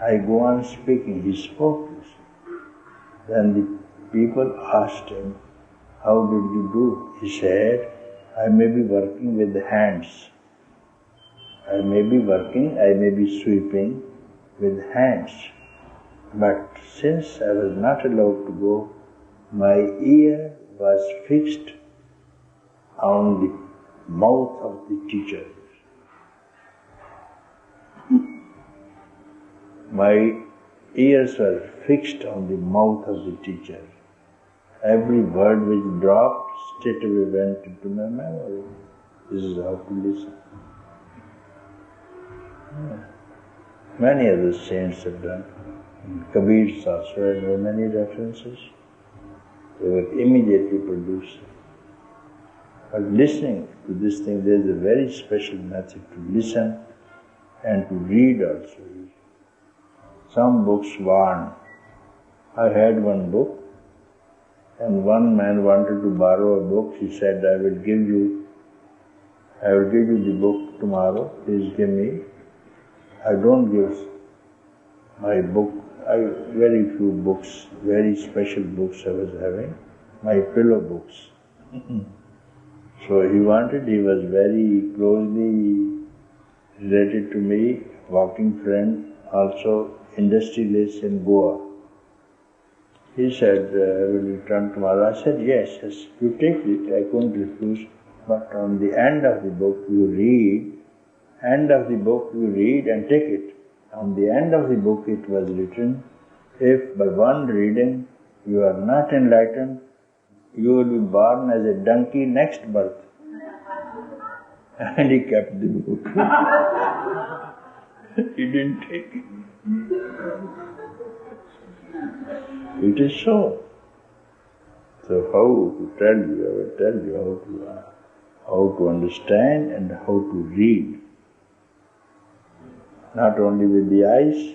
I go on speaking. He spoke. Then the people asked him, how did you do? He said, I may be working with the hands. I may be sweeping with hands. But since I was not allowed to go, my ear was fixed on the mouth of the teacher. My ears were fixed on the mouth of the teacher. Every word which dropped straightway went into my memory. This is how to listen. Many other saints have done. Kabir's also had many references. They were immediately produced. But listening to this thing, there is a very special method to listen and to read also. Some books warn. I had one book, and one man wanted to borrow a book. He said, I will give you the book tomorrow. Please give me. I don't give my book. Very few books, very special books I was having. My pillow books. So he was very closely related to me, walking friend, also industrialist in Goa. He said, will you return tomorrow? I said, yes, you take it. I couldn't refuse. But on the end of the book you read and take it. On the end of the book it was written, if by one reading you are not enlightened, you will be born as a donkey next birth. And he kept the book. He didn't take it. It is so. So how to tell you, I will tell you how to understand and how to read. Not only with the eyes,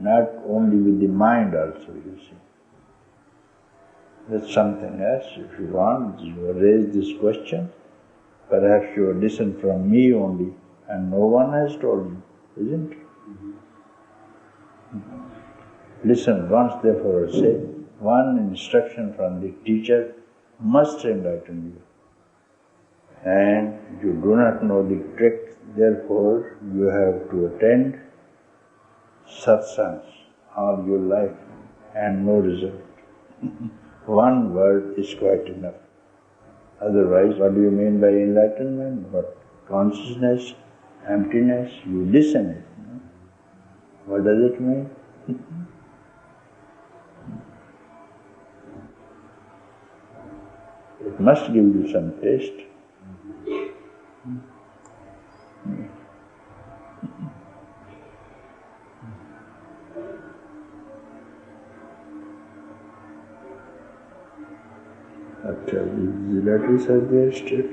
not only with the mind also, you see. That's something else. If you want, you raise this question. Perhaps you listen from me only, and no one has told you, isn't it? Listen once, therefore say, one instruction from the teacher must enlighten you. And you do not know the trick, therefore you have to attend satsangs all your life and no result. One word is quite enough. Otherwise, what do you mean by enlightenment? What? Consciousness, emptiness, you listen it. No? What does it mean? It must give you some taste. After the letters are there still.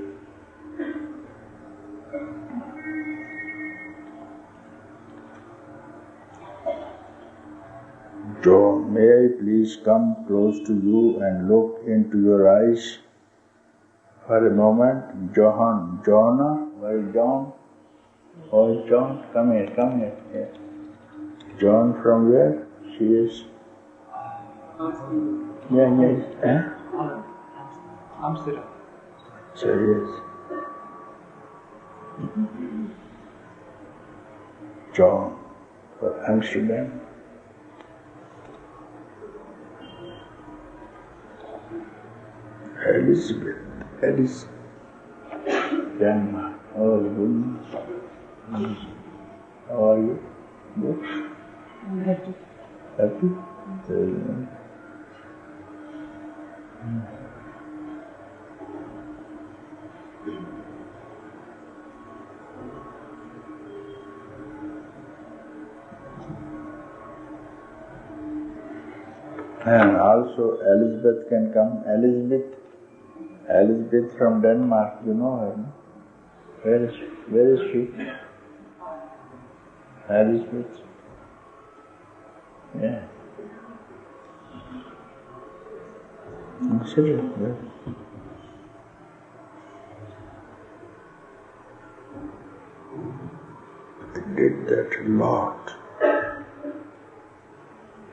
John, may I please come close to you and look into your eyes for a moment? Jonah, where is John? Oh, John, come here. Yeah. John from where? She is. Yeah. Amsterdam. So yes. John for Amsterdam. Elizabeth, Denmark. Oh, goodness. How are you? Good? I'm happy. Happy? Very nice. And also Elizabeth can come. Elizabeth from Denmark, you know her, no? Where is she? Elizabeth? Yeah. Consider it. I did that a lot.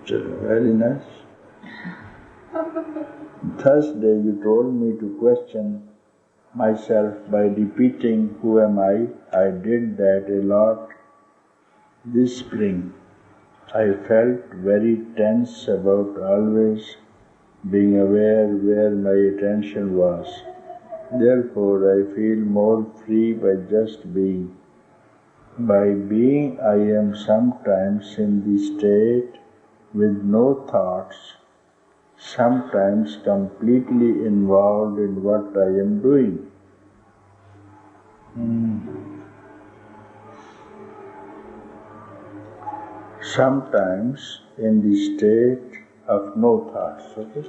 It's very nice. Thursday you told me to question myself by repeating, "Who am I?" I did that a lot this spring. I felt very tense about always being aware where my attention was. Therefore, I feel more free by just being. By being, I am sometimes in the state with no thoughts, sometimes completely involved in what I am doing. Sometimes in the state of no thoughts, okay?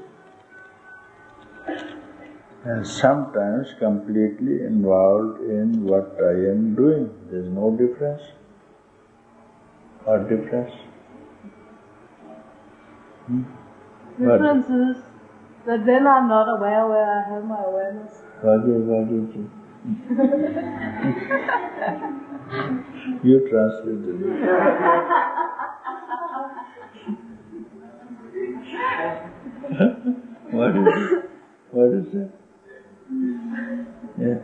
And sometimes completely involved in what I am doing. There is no difference. What difference? Difference is that then I'm not aware where I have my awareness. What did you? You translated it. What is it? Yeah.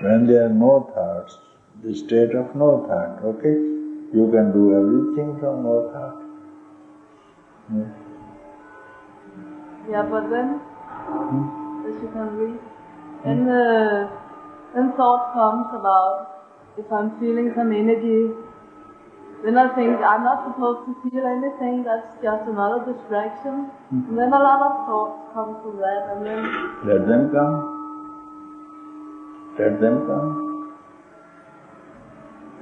When there are no thoughts, the state of no thought, okay? You can do everything from no thought. Yeah, but then, as you can read, then thought comes about if I'm feeling some energy, then I think I'm not supposed to feel anything, that's just another distraction. And then a lot of thoughts come to that, and then... Let them come. Let them come.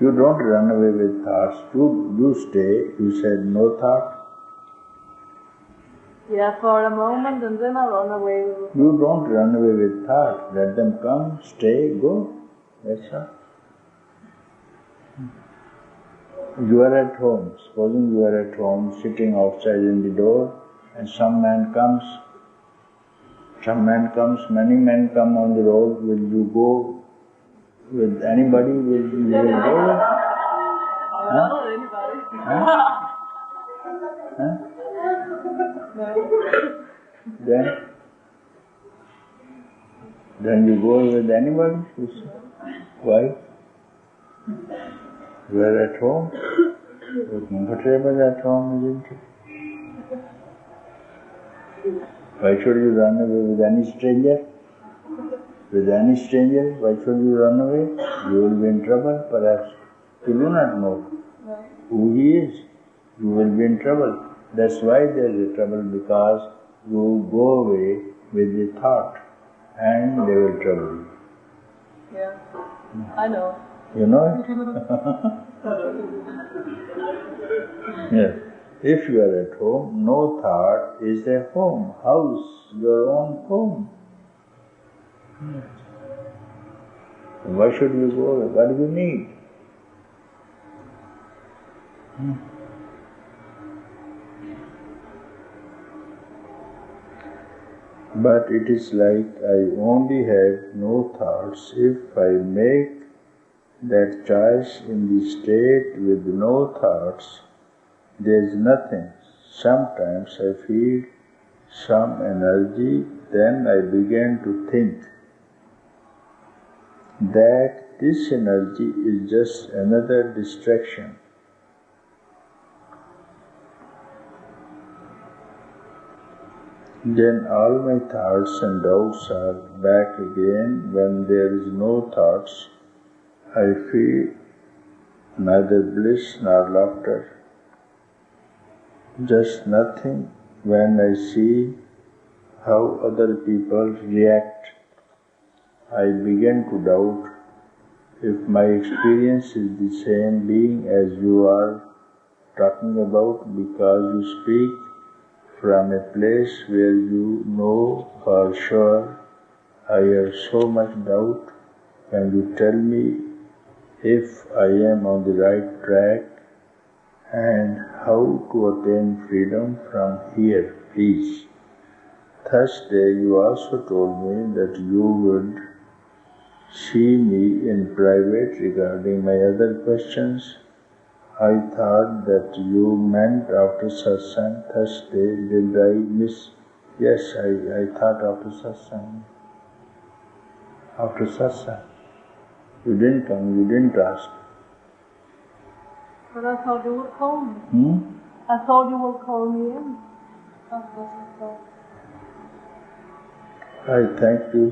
You don't run away with thoughts. You stay. You said no thought. Yeah, for a moment, and then I run away with it. You don't run away with thoughts. Let them come, stay, go. That's all. You are at home. Supposing you are at home, sitting outside in the door, and some man comes, many men come on the road. Will you go with anybody? Will you go with? Not with anybody. Huh? No. Then you go with anybody? Why? You are at home. You're comfortable at home, isn't it? Why should you run away with any stranger? With any stranger, why should you run away? You will be in trouble, perhaps. You do not know who he is. You will be in trouble. That's why there is a trouble, because you go away with the thought and they will trouble you. Yeah, I know. You know it? Yes. If you are at home, no thought is a home, house, your own home. Why should you go away? What do you need? But it is like I only have no thoughts. If I make that choice in the state with no thoughts, there is nothing. Sometimes I feel some energy, then I begin to think that this energy is just another distraction. Then all my thoughts and doubts are back again. When there is no thoughts, I feel neither bliss nor laughter, just nothing. When I see how other people react, I begin to doubt if my experience is the same being as you are talking about, because you speak from a place where you know for sure. I have so much doubt when you tell me if I am on the right track and how to attain freedom from here, please. Thursday you also told me that you would see me in private regarding my other questions. I thought that you meant after satsang. Thursday, did I miss? Yes, I thought after satsang. after satsang. You didn't come, you didn't ask. But I thought you would call me. I thought you would call me in. I thank you.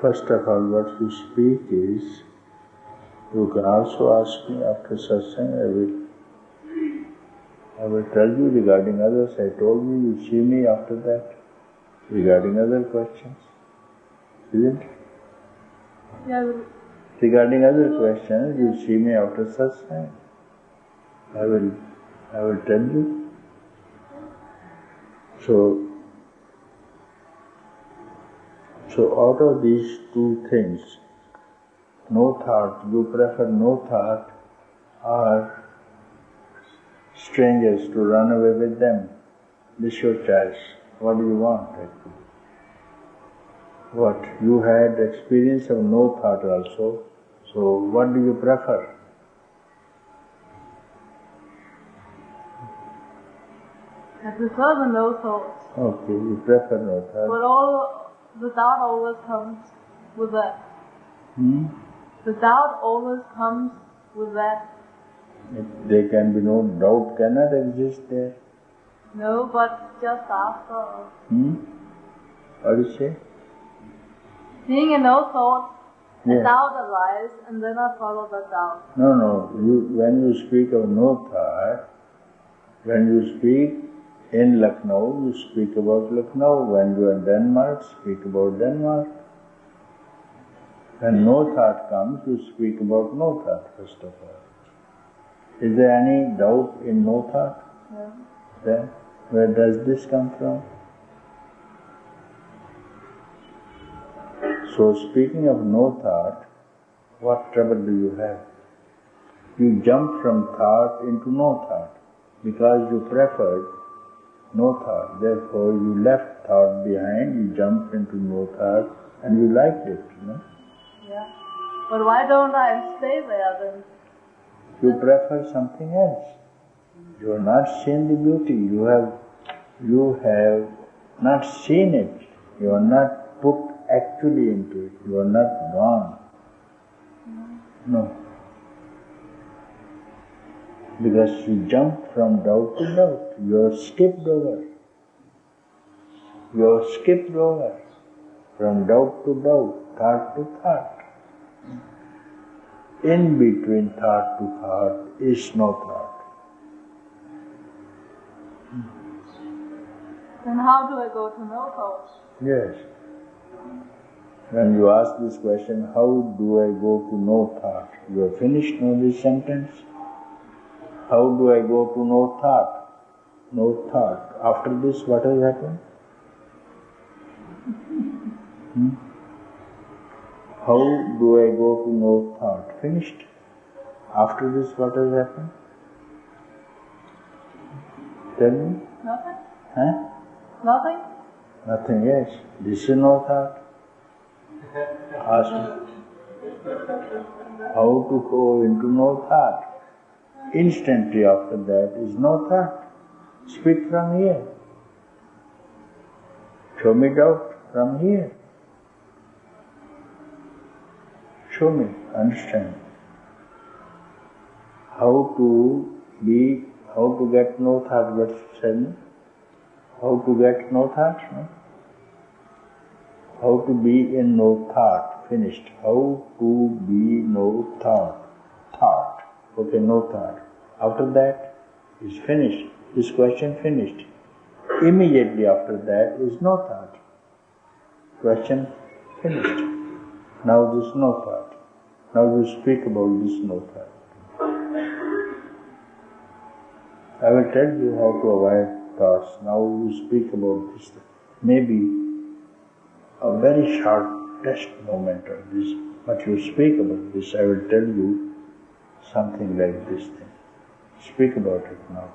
First of all, what you speak is, you can also ask me after satsang. I will tell you regarding others. I told you, you see me after that. Regarding other questions. Isn't it? Yeah. Regarding other questions, you see me after satsang. I will tell you. So out of these two things, no thought, you prefer no thought or strangers to run away with them. This is your choice. What do you want actually? What? You had experience of no thought also. So what do you prefer? I prefer the no thoughts. Okay, you prefer no thought. But the doubt always comes with that. The doubt always comes with that. There can be no doubt, cannot exist there. No, but just after. What do you say? Being in no thought, Yeah. a doubt arises, and then I follow that doubt. No. When you speak of no thought, when you speak in Lucknow, you speak about Lucknow. When you are in Denmark, speak about Denmark. When no thought comes, you speak about no thought, first of all. Is there any doubt in no thought? No. Then, where does this come from? So, speaking of no thought, what trouble do you have? You jump from thought into no thought because you preferred no thought. Therefore, you left thought behind, you jumped into no thought, and you liked it, Yeah. But why don't I stay there then? You prefer something else. You have not seen the beauty. You have not seen it. You are not put actually into it. You are not gone. No. Because you jump from doubt to doubt. You are skipped over. You are skipped over. From doubt to doubt, thought to thought. In between thought to thought is no thought. Then how do I go to no thought? Yes. When you ask this question, how do I go to no thought? You have finished now this sentence. How do I go to no thought? No thought. After this, what has happened? How do I go to no thought? Finished. After this, what has happened? Tell me. Nothing? Huh? Nothing? Nothing, yes. This is no thought. Ask me. How to go into no thought? Instantly after that is no thought. Speak from here. Show me doubt from here. Show me, understand. How to get no thought, what said me? How to get no thought, no? How to be in no thought, finished. How to be no thought, thought. Okay, no thought. After that is finished. This question finished. Immediately after that is no thought. Question finished. Now this no thought. Now you speak about this no thought. I will tell you how to avoid thoughts. Now you speak about this. Maybe a very short test moment of this. But you speak about this. I will tell you something like this thing. Speak about it now.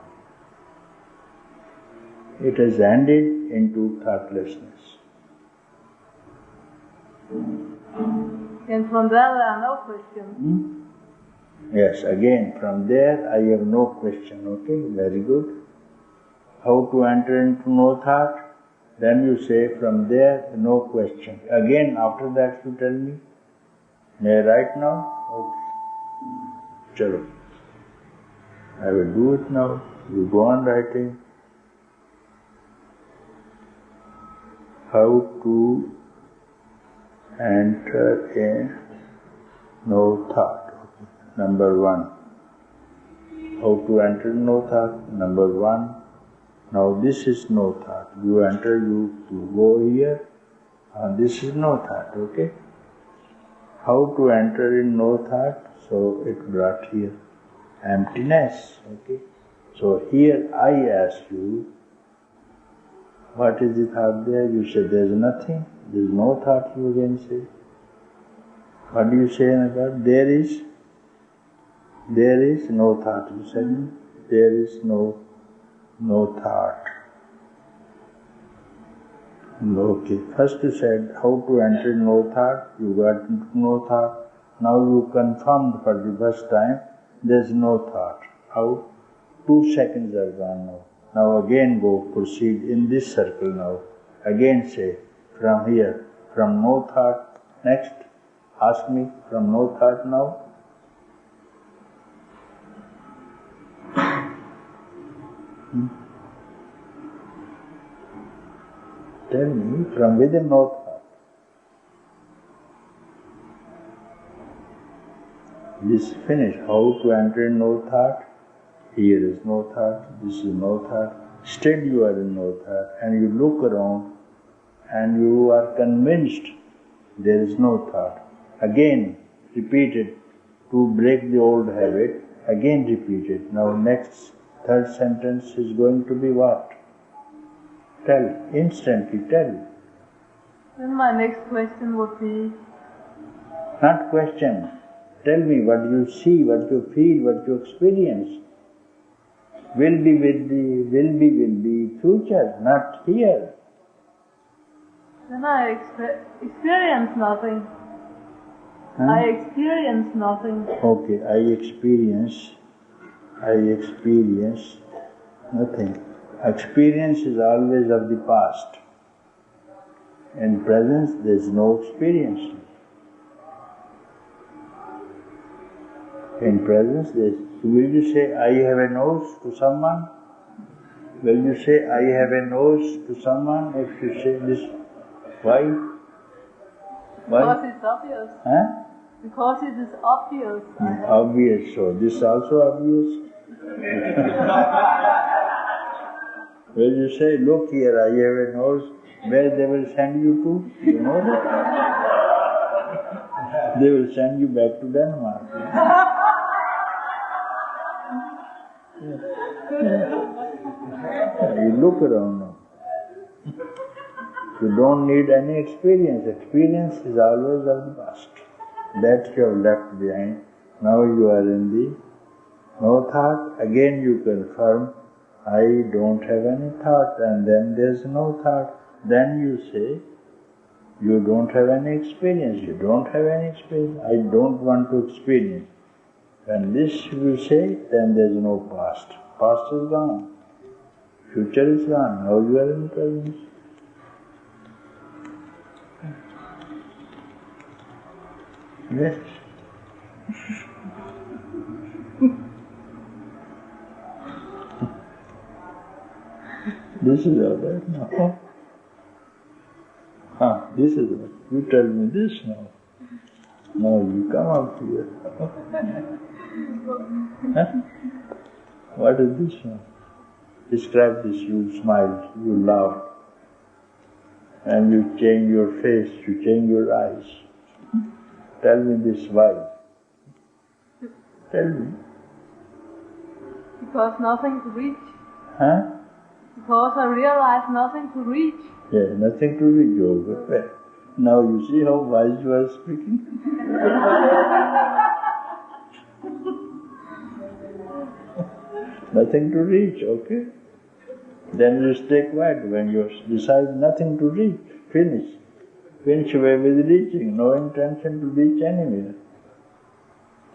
It has ended into thoughtlessness. And from there are no questions. Yes, again, from there I have no question. Okay, very good. How to enter into no thought? Then you say, from there, no question. Again, after that you tell me, may I write now? Okay. Chalo. I will do it now. You go on writing. How to enter in no thought. Okay. Number 1. How to enter no thought. Number 1. Now this is no thought. You enter, you go here. This is no thought, okay? How to enter in no thought? So it brought here emptiness, okay? So here I ask you, what is the thought there? You say there is nothing. There is no thought, you again say. What do you say in about? There is no thought. You said there is no thought. Okay. First you said how to enter no thought. You got into no thought. Now you confirmed for the first time there is no thought. How? 2 seconds are gone now. Now again go, proceed in this circle now. Again say, from here, from no thought. Next, ask me, from no thought now. Tell me, from within no thought. This is finished. How to enter in no thought? Here is no thought, this is no thought. Still you are in no thought, and you look around and you are convinced there is no thought. Again, repeat it to break the old habit. Again repeat it. Now next, third sentence is going to be what? Tell, instantly tell. Then my next question would be... Not question. Tell me what you see, what you feel, what you experience. Will be future, not here. Then I experience nothing. I experience nothing. Okay, I experience nothing. Experience is always of the past. In presence there is no experience. In presence there is. Will you say, I have a nose to someone? Will you say, I have a nose to someone if you say this? Why? Because it's obvious. Huh? Because it is obvious. Obvious. So this is also obvious. Will you say, look here, I have a nose, where they will send you to? You know that? They will send you back to Denmark. You look around now. You don't need any experience. Experience is always of the past. That you have left behind. Now you are in the no thought. Again you confirm, I don't have any thought, and then there is no thought. Then you say, you don't have any experience. You don't have any experience. I don't want to experience. When this you say, then there is no past. Past is gone. Future is gone. Now you are in presence. Yes. This is all right now. This is all right. You tell me this now. Now you come up here. What is this now? Describe this. You smiled, you laughed, and you change your face, you change your eyes. Tell me this, why? Tell me. Because nothing to reach. Huh? Because I realize nothing to reach. Yeah, nothing to reach over. Now you see how wise you are speaking? Nothing to reach, okay? Then you stay quiet when you decide nothing to reach. Finish. Finish away with reaching. No intention to reach anywhere.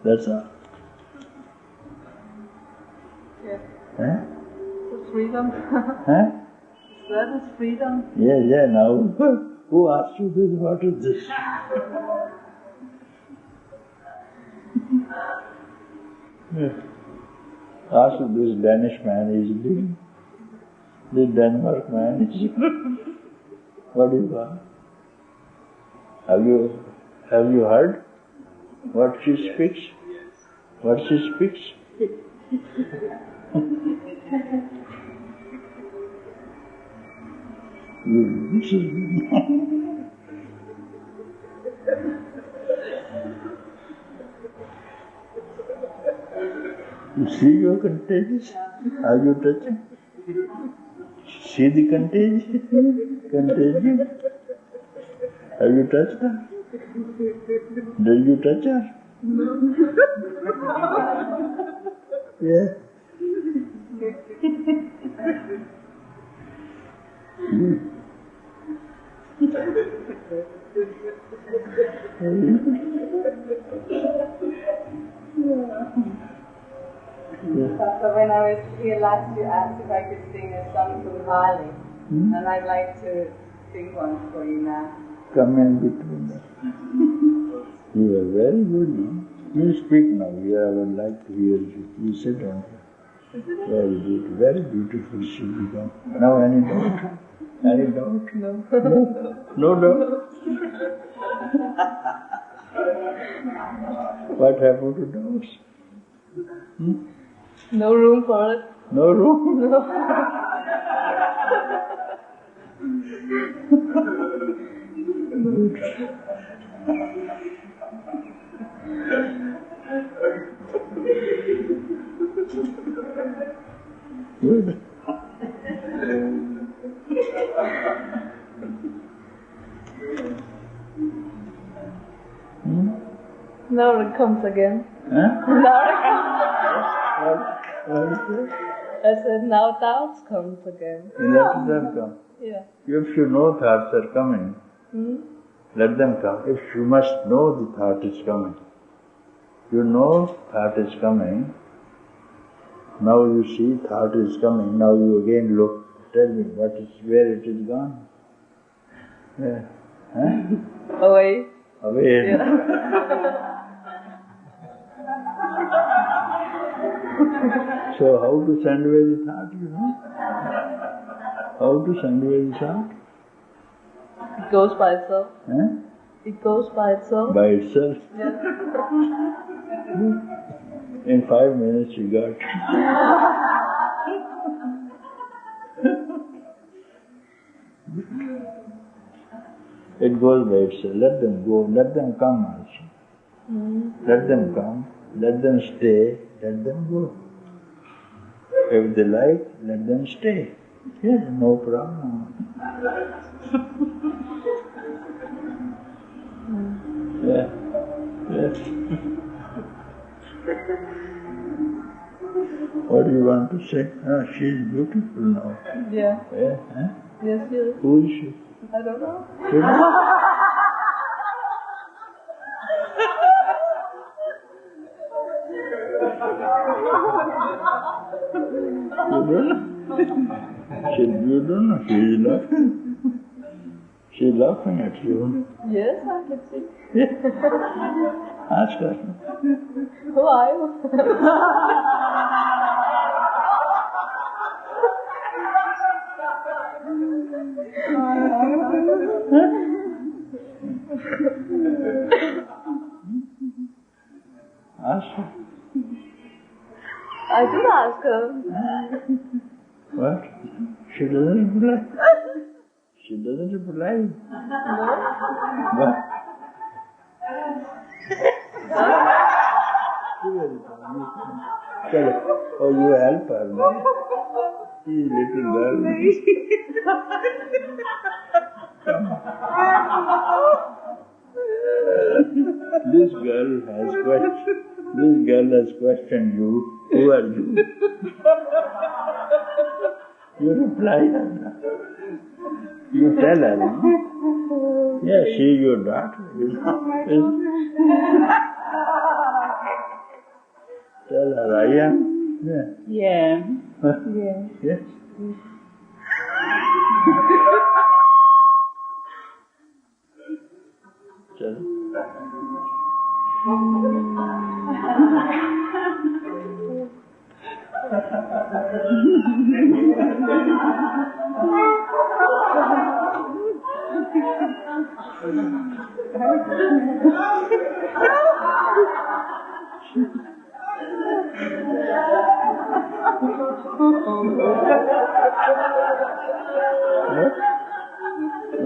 That's all. Yes. Huh? The freedom. Huh? That is freedom. Yeah, now, who asked you this? What is this? Ask this Danish man easily. This Denmark man is what do you want? Have you heard what she speaks? What she speaks? You see your contagious? Are you touching? See the contagion? Have you touched her? Did you touch her? Yeah. So when I was here last, you asked if I could sing a song from Bali, and I'd like to sing one for you now. Come in between us. You are very good, no? You speak now. I would like to hear you. You sit down. Very beautiful she become. Now any doubt? Any doubt? No doubt? What happened to doubts? No room for it. No room? No. Good. Now it comes again. Huh? Now it comes. I said, now doubts comes again. Let them come. Yeah. If you know thoughts are coming, let them come. If you must know the thought is coming, you know thought is coming, now you see thought is coming, now you again look, tell me where it is gone. Yeah. Huh? Away. Away. Yeah. So how to send away the thought, you know? How to send away the thought? It goes by itself. Huh? It goes by itself. By itself. Yeah. In 5 minutes you got. It goes by itself. Let them go. Let them come also. Let them come. Let them stay. Let them go. If they like, let them stay. Yes, no problem. Yeah. Yes. What do you want to say? Ah, she's beautiful now. Yeah. Yeah? Huh? Yes, yes. Who is she? I don't know. You know? You don't know. She's laughing. She's laughing at you. Yes, I can see. Ask her. Who are you? Ask her. I did ask her. What? She doesn't reply. She doesn't reply. No? What? Tell her. Oh, you help her. No? She's little girl. This girl has questioned you. Who are you? You reply her. You tell her. No? Yeah, she's your daughter. You know. Tell her I am. Yeah. Yeah. Yes.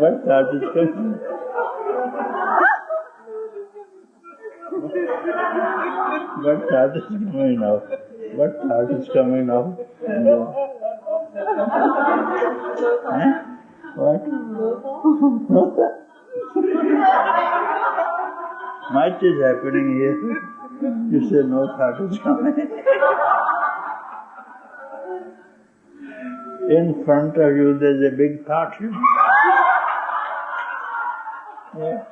What thought is coming? What thought is coming now? What thought is coming now? What? Much is happening here. You say no thought is coming. In front of you there's a big thought. Yeah.